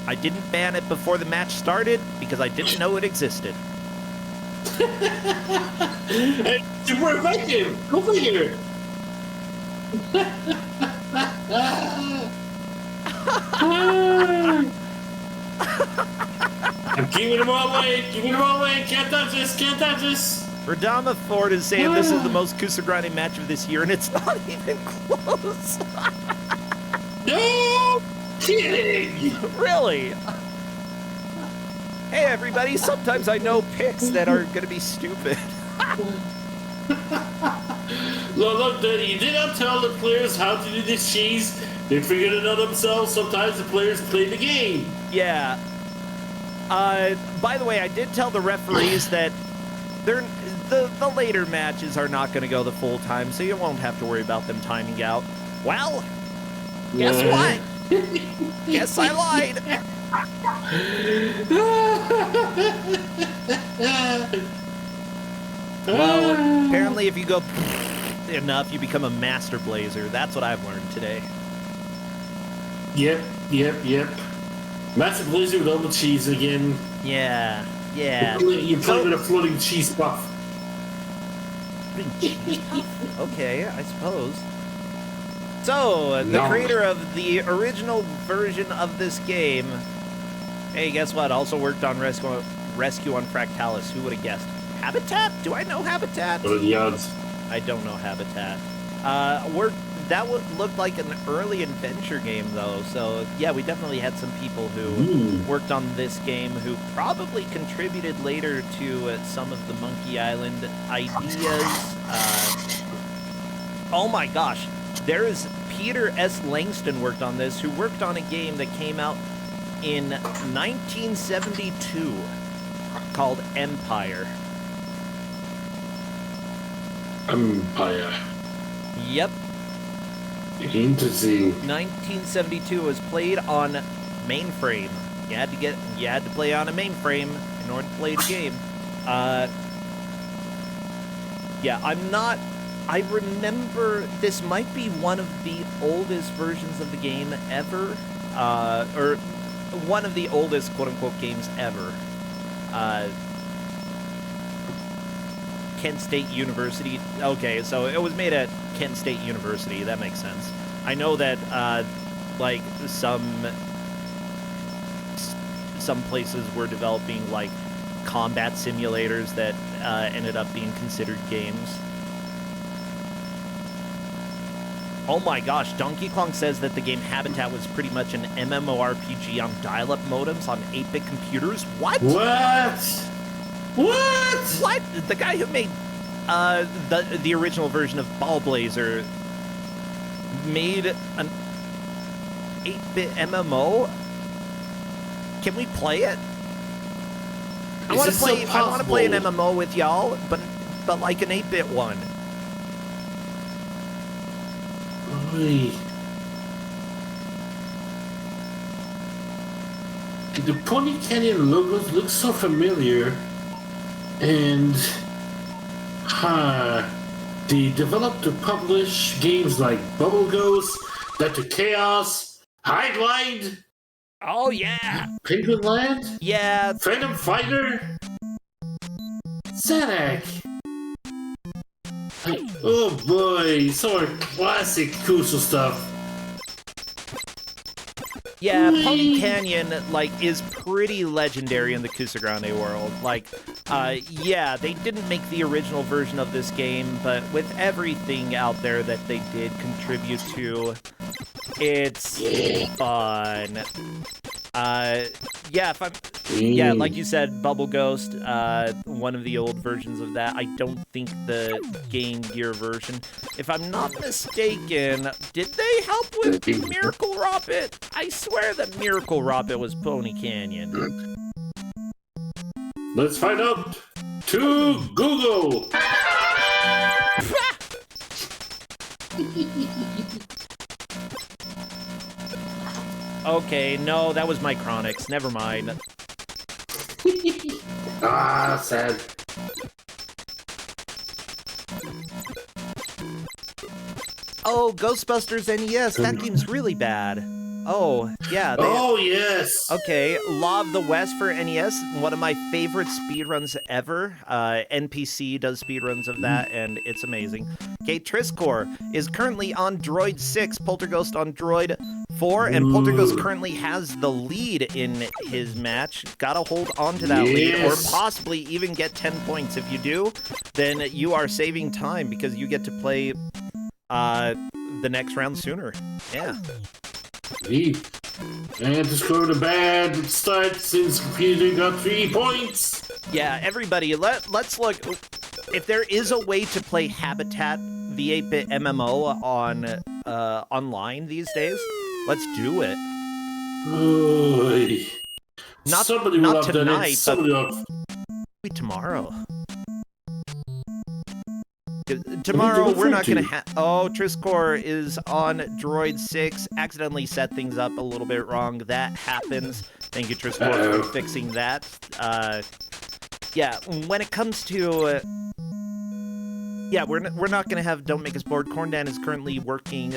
I didn't ban it before the match started because I didn't know it existed. Super effective. Go figure. I'm keeping them all away. Keeping them all away. Can't touch this. Can't touch this. Radama Ford is saying this is the most Kusogrand8 match of this year, and it's not even close. No kidding. Really? Hey, everybody, sometimes I know picks that are gonna be stupid. Look, you did not tell the players how to do this cheese. They figured it out themselves. Sometimes the players play the game. Yeah. By the way, I did tell the referees that the later matches are not going to go the full time, so you won't have to worry about them timing out. Well, guess what? Guess I lied. Well, apparently if you go enough, you become a Master Blazer. That's what I've learned today. Yep. Massive Blizzard with all the cheese again. Yeah. You play with a floating cheese puff. Okay, I suppose. So, the creator of the original version of this game, hey, guess what? Also worked on Rescue on Fractalis. Who would have guessed? Habitat? Do I know Habitat? What are the odds? I don't know Habitat. That looked like an early adventure game, though. So, yeah, we definitely had some people who worked on this game who probably contributed later to some of the Monkey Island ideas. Oh my gosh. There is Peter S. Langston worked on this, who worked on a game that came out in 1972 called Empire. Empire. Yep. Interesting. 1972 was played on mainframe. You had to play on a mainframe in order to play the game. Yeah, I remember this might be one of the oldest versions of the game ever. Or one of the oldest quote-unquote games ever. Kent State University. Okay, so it was made at Kent State University. That makes sense. I know that, like, some places were developing, like, combat simulators that ended up being considered games. Oh my gosh, Donkey Kong says that the game Habitat was pretty much an MMORPG on dial-up modems on 8-bit computers. What? What? The guy who made the original version of Ballblazer made an 8-bit MMO? Can we play it? I want to play. I want to play an MMO with y'all, but like an 8-bit one. The Pony Canyon logos look so familiar, and they developed to publish games like Bubble Ghost, Dr. Chaos, Highline. Oh yeah, Penguin Land. Yeah, Phantom Fighter. Zadak. Oh boy, some more classic Kuso stuff. Yeah, Pony Canyon, like, is pretty legendary in the Kusogrand8 world. Like, yeah, they didn't make the original version of this game, but with everything out there that they did contribute to, it's fun. Yeah, yeah, like you said, Bubble Ghost, one of the old versions of that. I don't think the Game Gear version. If I'm not mistaken, did they help with Miracle Rocket? I swear that Miracle Rocket was Pony Canyon. Let's find out. To Google. Okay, no, that was Micronix. Never mind. Sad. Oh, Ghostbusters NES. That game's really bad. Oh, yeah. Oh, yes. Okay, Law of the West for NES. One of my favorite speedruns ever. NPC does speedruns of that, and it's amazing. Okay, Triscore is currently on Droid 6, Poltergust on Droid 4, and Poltergust currently has the lead in his match. Gotta hold on to that lead, or possibly even get 10 points. If you do, then you are saving time because you get to play the next round sooner. Yeah. And to score the bad start since computer got 3 points. Yeah, everybody, let's look. If there is a way to play Habitat, the 8-bit MMO on online these days, let's do it. Oy. Not tonight, but maybe tomorrow. Tomorrow we're not gonna have. Oh, Triscore is on Droid 6. Accidentally set things up a little bit wrong. That happens. Thank you, Triscore, for fixing that. Yeah, when it comes to. Yeah, we're not gonna have Don't Make Us Bored. Corndan is currently working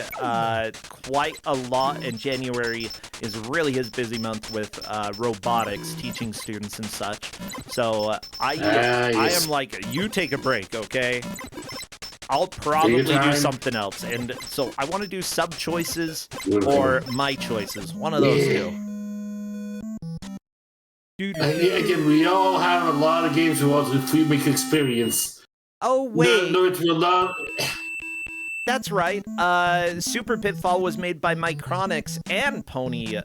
quite a lot, and January is really his busy month with robotics, teaching students and such. So I am like, you take a break, okay? I'll probably do something else, and so I want to do sub choices or my choices, one of those two. Again, we all have a lot of games we want to make experience. Oh wait, no, it will not. That's right. Super Pitfall was made by Micronix and Pony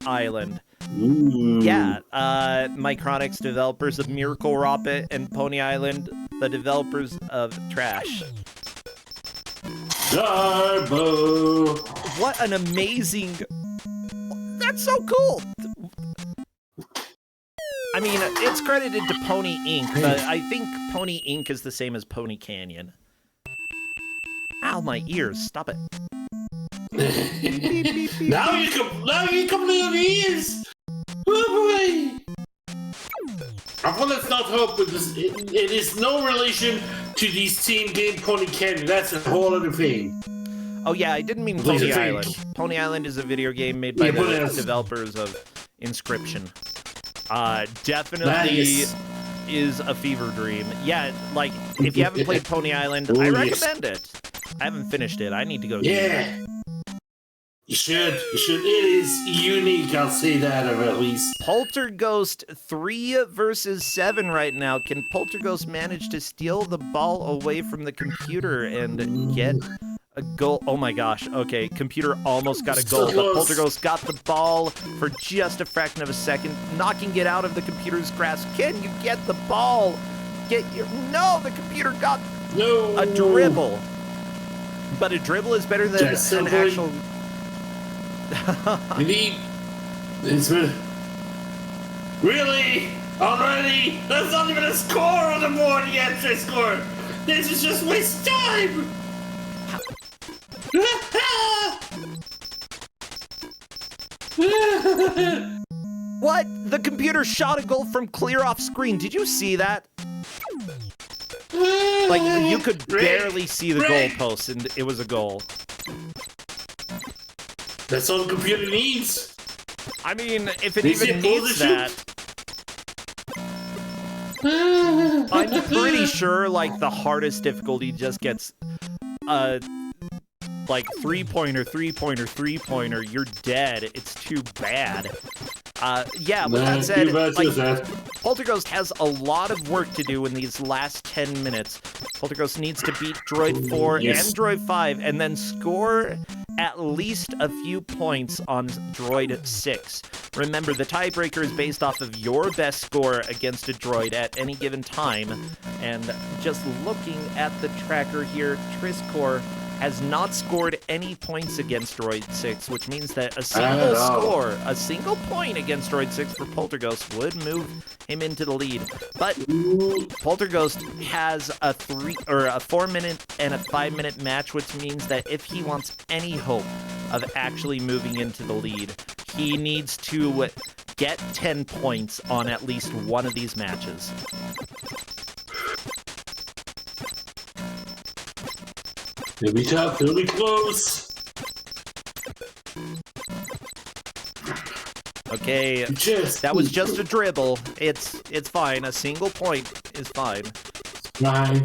Island. Ooh. Yeah, Micronix, developers of Miracle Rocket, and Pony Island, the developers of Trash. Darbo. What an amazing... That's so cool! I mean, it's credited to Pony Inc., but I think Pony Inc. is the same as Pony Canyon. Ow, my ears. Stop it. Now you completely ears! Oh boy! Well, let's not hope it is no relation to the Steam game Pony Canyon. That's a whole other thing. Oh yeah, I didn't mean Pony Island. Pony Island is a video game made by the developers of Inscription. Definitely Nice. is a fever dream. Yeah, like, if you haven't played Pony Island, Oh, I yes. recommend it. I haven't finished it. I need to go. Yeah. You should. It is unique, I'll say that, or at least. Polterghost 3 versus 7 right now. Can Polterghost manage to steal the ball away from the computer and get a goal? Oh my gosh. Okay, computer almost got a goal, but Polterghost got the ball for just a fraction of a second, knocking it out of the computer's grasp. Can you get the ball? No, the computer got a dribble. But a dribble is better than an actual... Really? Already? There's not even a score on the board yet, Triscore! This is just waste time! What? The computer shot a goal from clear off screen. Did you see that? Like, you could barely see the goalpost, and it was a goal. That's all the computer needs. I mean, if it even needs that. I'm pretty sure, like, the hardest difficulty just gets, like, three-pointer, you're dead. It's too bad. Yeah, with that said, like, Polterghost has a lot of work to do in these last 10 minutes. Polterghost needs to beat Droid 4 and Droid 5, and then score at least a few points on Droid 6. Remember, the tiebreaker is based off of your best score against a droid at any given time. And just looking at the tracker here, Triscore has not scored any points against Droid 6, which means that a single score, a single point against Droid 6 for Polterghost would move him into the lead. But Polterghost has a 4-minute and a 5-minute match, which means that if he wants any hope of actually moving into the lead, he needs to get 10 points on at least one of these matches. It'll be tough, it'll be close. Okay, that was just a dribble. It's fine. A single point is fine. Fine.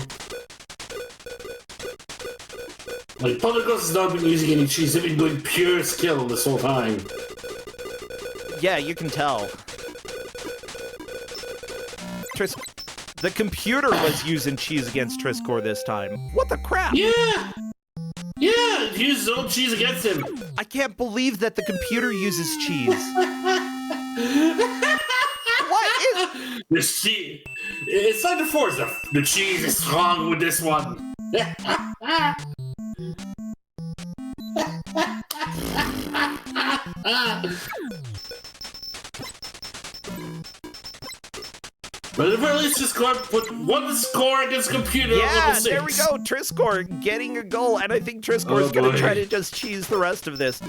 Like, Polterghost has not been using any cheese. They've been going pure skill this whole time. Yeah, you can tell. The computer was using cheese against Triscore this time. What the crap? Yeah! Yeah, it uses his own cheese against him. I can't believe that the computer uses cheese. What is... This cheese... It's like the Force. The cheese is strong with this one. But at the very least, put one score against computer on level 6. There we go. Triscore getting a goal, and I think Triscore is going to try to just cheese the rest of this.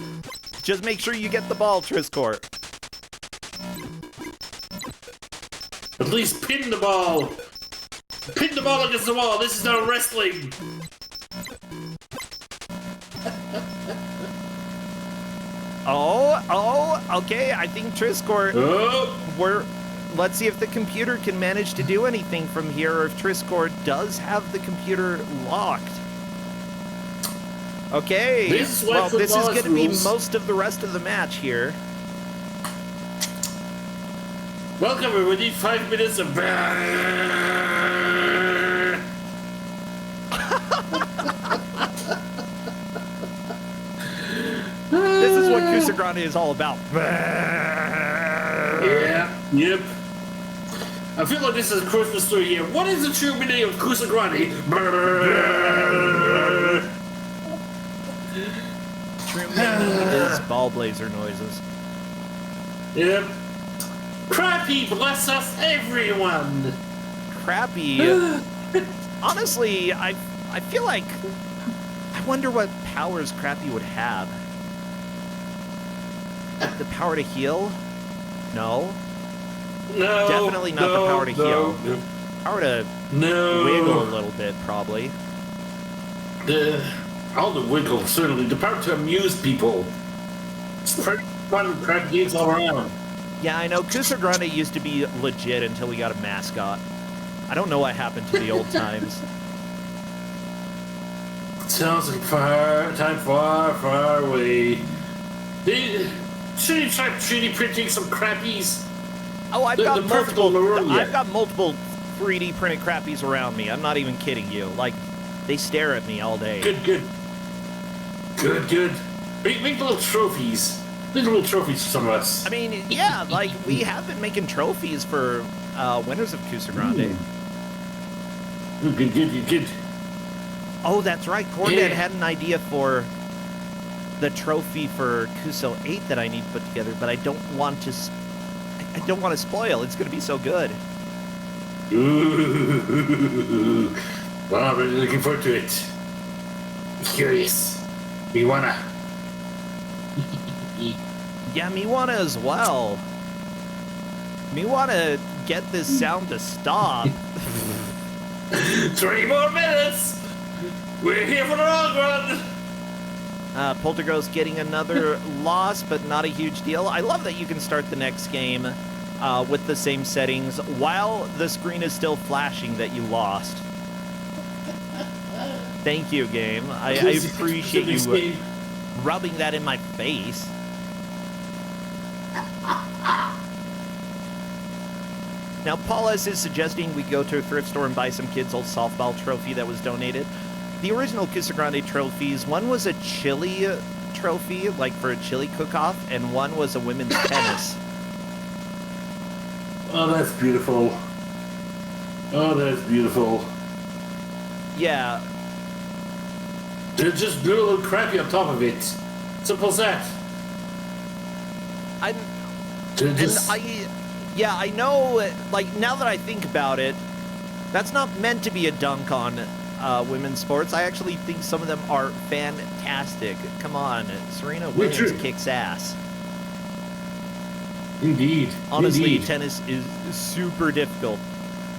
Just make sure you get the ball, Triscore. At least pin the ball. Pin the ball against the wall. This is not wrestling. Okay. I think Triscore... Let's see if the computer can manage to do anything from here, or if Triscore does have the computer locked. Okay, this is going to be most of the rest of the match here. Welcome, we need 5 minutes of... This is what Kusogrand8 is all about. Yeah, yep. I feel like this is a Christmas story here. What is the true meaning of Kusogrand8? True meaning is Ballblazer noises. Yep. Crappy, bless us, everyone. Crappy. Honestly, I feel like... I wonder what powers Crappy would have. The power to heal? No. No. Definitely not the power to heal. No. Power to wiggle a little bit, probably. All the wiggle, certainly. The power to amuse people. It's pretty fun crap games all around. Yeah, I know. Kusogrand8 used to be legit until we got a mascot. I don't know what happened to the old times. Sounds like time far away. Should you try 3D printing some crappies? Oh, I've The got perfect multiple. room, yeah. I've got multiple 3D printed crappies around me. I'm not even kidding you. Like, they stare at me all day. Good. Make little trophies. Little trophies for some of us. I mean, yeah, like we have been making trophies for winners of Kusogrand8. Good. Oh, that's right. Corndad had an idea for the trophy for Kuso8 that I need to put together, but I don't want to. I don't want to spoil. It's going to be so good. Ooh. Well, I'm really looking forward to it. Curious. We wanna. Yeah, me wanna as well. Me wanna get this sound to stop. 3 more minutes. We're here for the long run. Polterghost getting another loss, but not a huge deal. I love that you can start the next game with the same settings while the screen is still flashing that you lost. Thank you, game. I appreciate you rubbing that in my face. Now, Paulus is suggesting we go to a thrift store and buy some kid's old softball trophy that was donated. The original Kusogrand8 trophies, one was a chili trophy, like for a chili cook-off, and one was a women's tennis. Oh, that's beautiful. Yeah. They're just little crappy on top of it. Simple as that. Yeah, I know, like, now that I think about it, that's not meant to be a dunk on women's sports. I actually think some of them are fantastic. Come on, Serena Williams kicks ass. Indeed. Honestly, tennis is super difficult.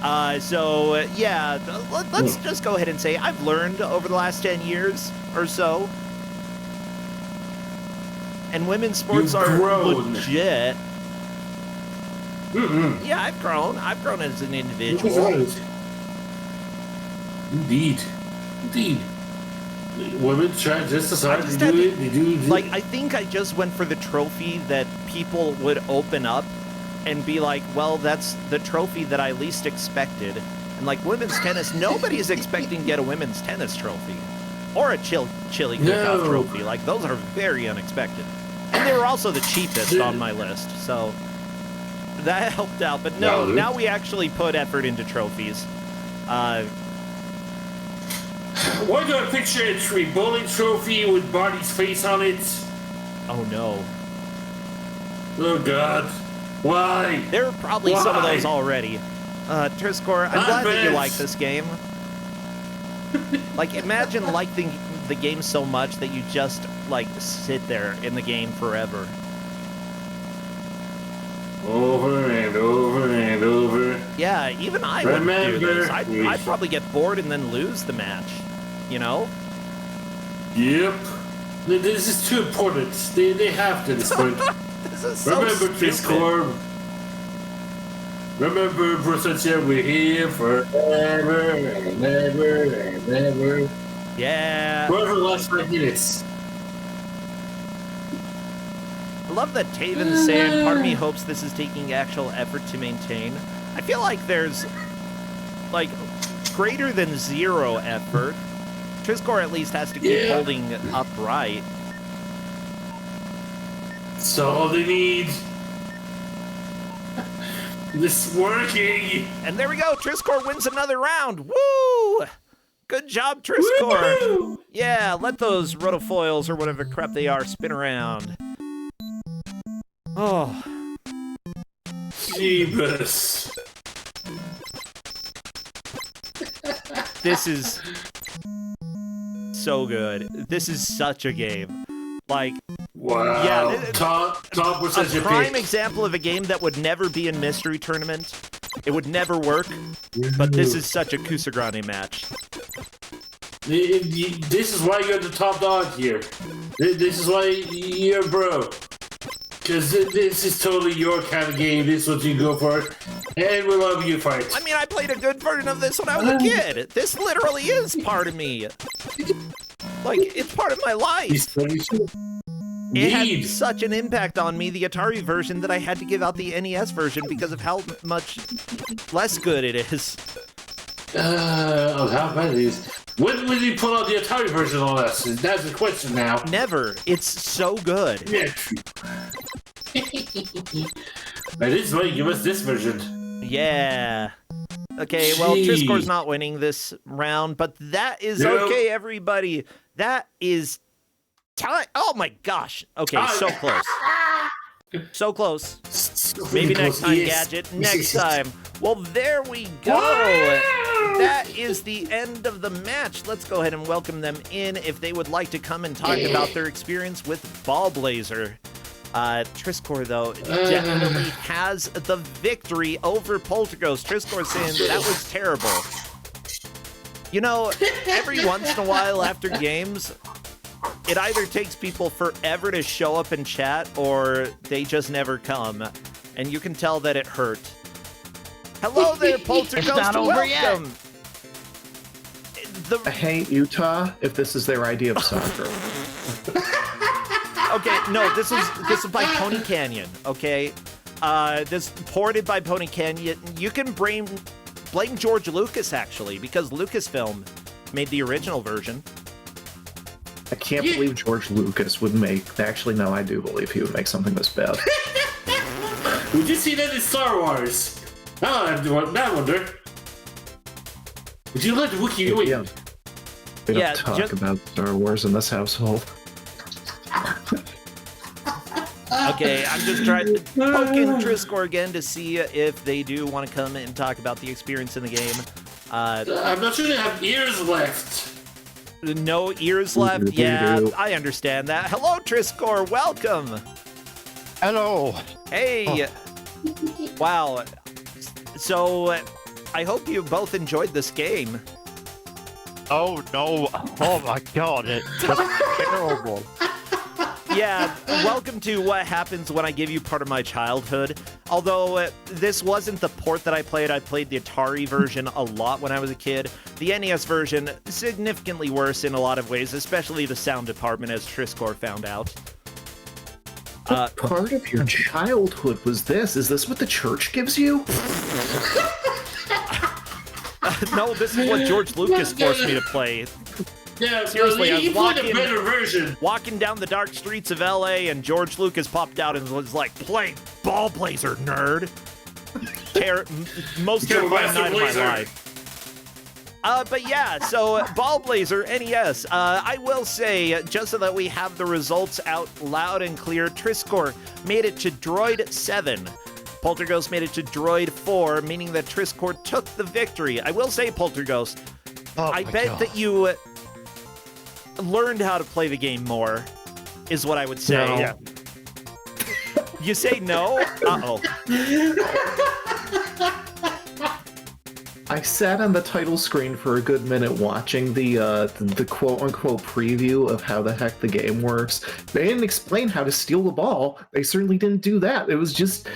Yeah, let's just go ahead and say I've learned over the last 10 years or so. And women's sports are legit. Mm-mm. Yeah, I've grown. I've grown as an individual. Indeed. Women try just as hard. They do. Like, I think I just went for the trophy that people would open up and be like, well, that's the trophy that I least expected. And like women's tennis, nobody's expecting to get a women's tennis trophy. Or a chili cook-off trophy. Like, those are very unexpected. And they were also the cheapest on my list, so that helped out. But no, now we actually put effort into trophies. Why do I picture a bowling trophy with Barney's face on it? Oh no. Oh god. Why? There are probably some of those already. Triscore, I'm glad that you like this game. Like, imagine liking the game so much that you just, like, sit there in the game forever. Over and over and over. Yeah, even I would do this. I'd probably get bored and then lose the match. You know? Yep. This is too important. They have to this point. This is so Remember, Triscore. Remember, Brusatia, we're here forever and ever and ever. Yeah. Whoever the last 5 minutes. I love that Taven's saying, part of me hopes this is taking actual effort to maintain. I feel like there's, like, greater than 0 effort. Triscore at least has to keep holding upright. That's all they need. This is working. And there we go. Triscore wins another round. Woo! Good job, Triscore. Woo-hoo! Yeah, let those rotofoils or whatever crap they are spin around. Oh. Jeebus. This is so good. This is such a game. Like, wow. Yeah, top was such a prime example of a game that would never be in Mystery Tournament. It would never work, but this is such a Kusogrand8 match. This is why you're the top dog here. This is why you're bro. because this is totally your kind of game. This is what you go for, and we love you for it. I mean, I played a good version of this when I was a kid. This literally is part of me. Like, it's part of my life. It had such an impact on me, the Atari version, that I had to give out the NES version because of how much less good it is. How bad it is. When will you pull out the Atari version on us? That's the question now. Never. It's so good. Yeah. That is why you give us this version. Yeah. Okay, well, Triscor's not winning this round, but that is okay, everybody. That is time. Oh my gosh. Okay, so close. So close. Maybe next time, Gadget. Next time. Well, there we go. That is the end of the match. Let's go ahead and welcome them in if they would like to come and talk about their experience with Ballblazer. Triscor, though, definitely has the victory over Polterghost. Triscor saying that was terrible. You know, every once in a while after games, it either takes people forever to show up and chat, or they just never come. And you can tell that it hurt. Hello there, Polterghost. It's not over welcome. yet. I hate Utah if this is their idea of soccer. Okay, no, this is by Pony Canyon, okay? This ported by Pony Canyon. You can blame George Lucas, actually, because Lucasfilm made the original version. I can't believe George Lucas would make... Actually, no, I do believe he would make something this bad. Would you see that in Star Wars? Oh, I wonder. Would you let Wookiee win? Yeah. We don't talk about Star Wars in this household. Okay, I'm just trying to poke in Triscor again to see if they do want to come and talk about the experience in the game. I'm not sure they have ears left. No ears left? Yeah, I understand that. Hello, Triscor. Welcome. Hello. Hey. Wow. So, I hope you both enjoyed this game. Oh, no. Oh, my God. It was terrible. Yeah, welcome to what happens when I give you part of my childhood. Although this wasn't the port that I played the Atari version a lot when I was a kid. The NES version, significantly worse in a lot of ways, especially the sound department, as Triscor found out. What part of your childhood was this? Is this what the church gives you? No, this is what George Lucas forced me to play. Yeah, seriously, I was a better version. Walking down the dark streets of LA, and George Lucas popped out and was like, "Play Ballblazer, nerd!" Most terrifying night of my life. But yeah, so Ballblazer NES. I will say, just so that we have the results out loud and clear, Triscor made it to Droid 7. Polterghost made it to Droid 4, meaning that Triscor took the victory. I will say, Polterghost, I bet that you learned how to play the game more, is what I would say. No. Yeah. You say no? Uh-oh. I sat on the title screen for a good minute watching the quote-unquote preview of how the heck the game works. They didn't explain how to steal the ball. They certainly didn't do that. It was just...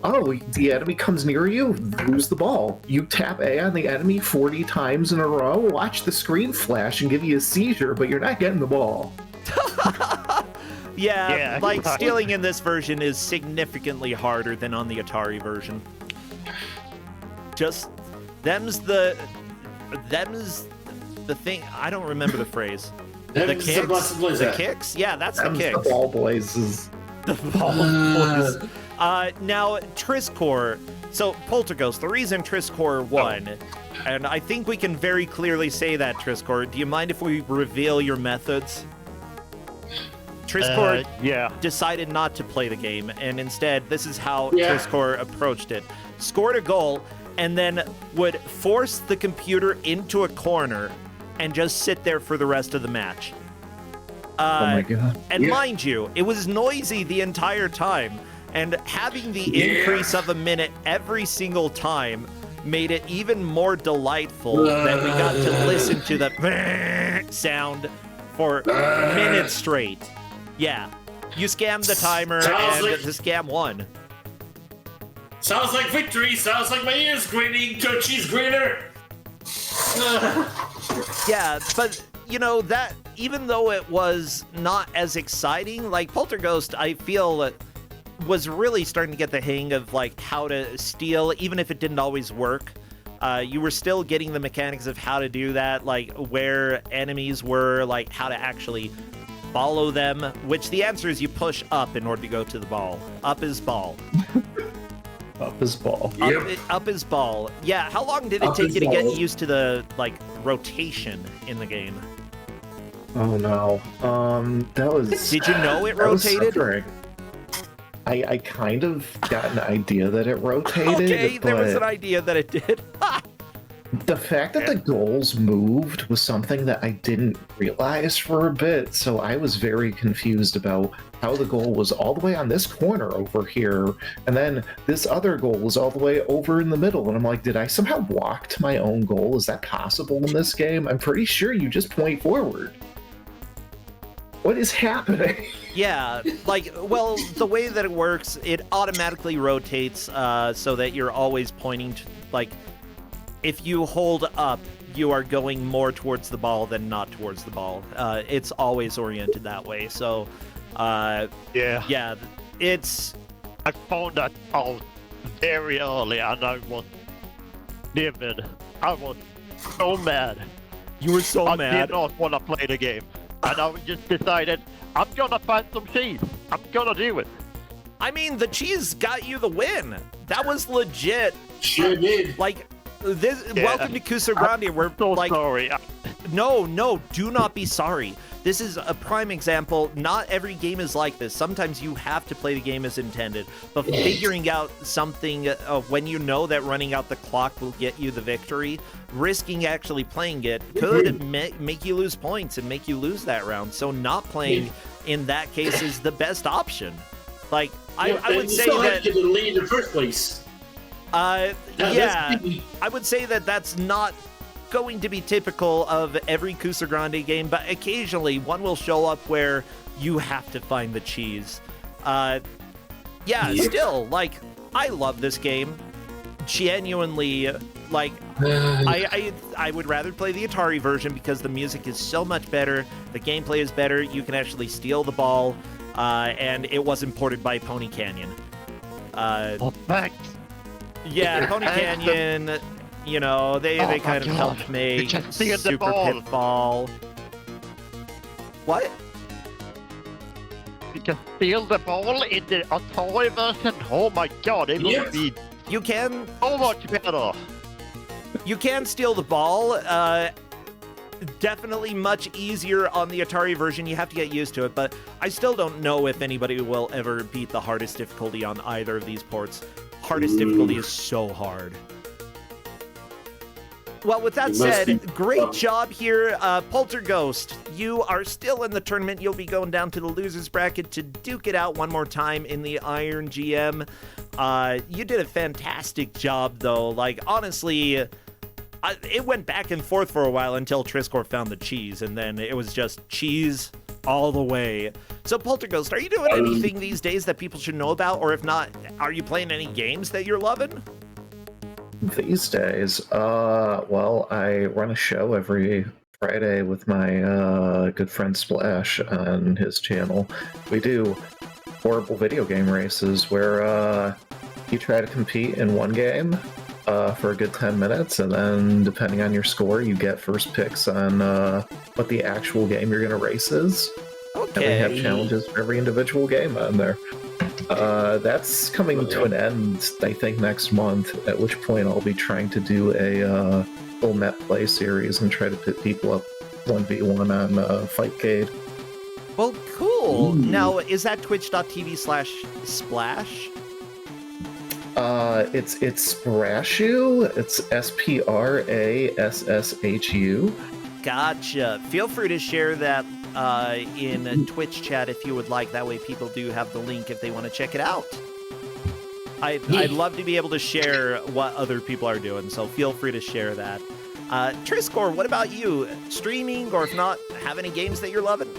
Oh, the enemy comes near you, lose the ball. You tap A on the enemy 40 times in a row, watch the screen flash and give you a seizure, but you're not getting the ball. Yeah, like stealing in this version is significantly harder than on the Atari version. Just, them's the thing. I don't remember the phrase. The kicks? The kicks? Yeah, that's the kicks. The Ballblazers. The Ballblazers. Now, Triscor, so Polterghost, the reason Triscor won, and I think we can very clearly say that, Triscor, do you mind if we reveal your methods? Triscor decided not to play the game, and instead, this is how Triscor approached it. Scored a goal, and then would force the computer into a corner and just sit there for the rest of the match. Oh my God. And mind you, it was noisy the entire time. And having the increase of a minute every single time made it even more delightful that we got to listen to the sound for minutes straight. Yeah. You scammed the timer, Sounds and like- the scam won. Sounds like victory. Sounds like my ears grating to a cheese grater. Yeah, but you know that even though it was not as exciting, like Polterghost, I feel was really starting to get the hang of like how to steal, even if it didn't always work. You were still getting the mechanics of how to do that, like where enemies were, like how to actually follow them, which the answer is you push up in order to go to the ball. Up is ball. Up his ball. Yep. Up is ball. Yeah, how long did it Up take is you to get ball. used to the like rotation in the game? Oh no. That was. Did you know it that was rotated? suffering. I kind of got an idea that it rotated. Okay, there was but an idea that it did. the fact that the goals moved was something that I didn't realize for a bit, so I was very confused about how the goal was all the way on this corner over here, and then this other goal was all the way over in the middle, and I'm like, did I somehow walk to my own goal? Is that possible in this game? I'm pretty sure you just point forward. What is happening? Yeah, like, well, the way that it works, it automatically rotates so that you're always pointing to, like, if you hold up, you are going more towards the ball than not towards the ball. It's always oriented that way. So, yeah, it's... I found that out very early, and I was livid. I was so mad. You were so I mad. did not want to play the game. And I just decided, I'm gonna find some cheese. I'm gonna do it. I mean, the cheese got you the win. That was legit. Sure did. Like, this. Yeah. Welcome to Kusogrand8. We're So like, sorry. no, do not be sorry. This is a prime example. Not every game is like this. Sometimes you have to play the game as intended. But figuring out something when you know that running out the clock will get you the victory, risking actually playing it could make you lose points and make you lose that round. So not playing in that case is the best option. Like, I would say that... You the lead in the first place. Yeah, I would say that that's not going to be typical of every Kusogrand8 game, but occasionally one will show up where you have to find the cheese. Still, like, I love this game. Genuinely, like, I would rather play the Atari version because the music is so much better, the gameplay is better, you can actually steal the ball, and it wasn't ported by Pony Canyon. Oh, thanks. Yeah, Pony Canyon, you know, they Oh kind of my helped God. make You can see the Super ball. Pitfall. What? You can steal the ball in the Atari version. Oh my god, it Yep. would be You can so much better. steal the ball. Definitely much easier on the Atari version. You have to get used to it, but I still don't know if anybody will ever beat the hardest difficulty on either of these ports. Hardest difficulty is so hard. Well, with that It must said, be great tough. job here. Polterghost, you are still in the tournament. You'll be going down to the losers bracket to duke it out one more time in the Iron GM. You did a fantastic job, though. Like, honestly, it went back and forth for a while until Triscor found the cheese, and then it was just cheese all the way. So, Polterghost, are you doing anything these days that people should know about? Or if not, are you playing any games that you're loving? These days, well, I run a show every Friday with my good friend Splash on his channel. We do horrible video game races where you try to compete in one game for a good 10 minutes, and then depending on your score, you get first picks on what the actual game you're going to race is. And we have challenges for every individual game on there. That's coming to an end, I think, next month, at which point I'll be trying to do a full net play series and try to pit people up 1v1 on Fightcade. Well, cool. Ooh. Now, is that twitch.tv/splash? It's Sprashu. It's SPRASSHU. Gotcha. Feel free to share that in Twitch chat if you would like. That way people do have the link if they want to check it out. I'd love to be able to share what other people are doing, so feel free to share that. Triscor, what about you? Streaming, or if not, have any games that you're loving?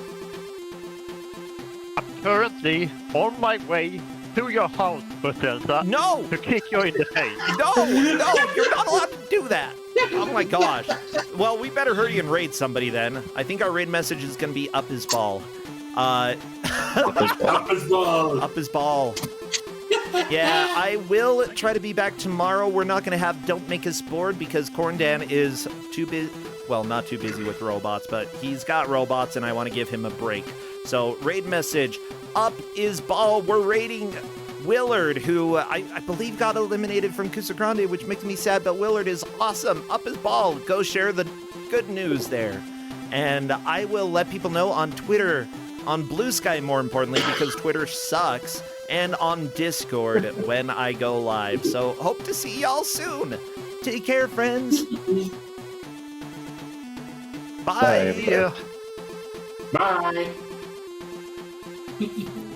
I'm currently on my way to your house, Bethesda, No! to kick you in the face. No, you're not allowed to do that. Oh my gosh. Well, we better hurry and raid somebody then. I think our raid message is going to be up his ball. Up his ball. Up his ball. Yeah, I will try to be back tomorrow. We're not going to have Don't Make Us Bored because Corndan is too busy. Well, not too busy with robots, but he's got robots and I want to give him a break. So, raid message, up his ball. We're raiding Willard, who I believe got eliminated from Kusogrand8, which makes me sad, but Willard is awesome. Up his ball. Go share the good news there. And I will let people know on Twitter, on Blue Sky more importantly, because Twitter sucks, and on Discord when I go live. So hope to see y'all soon. Take care, friends. Bye. Bye. Bye.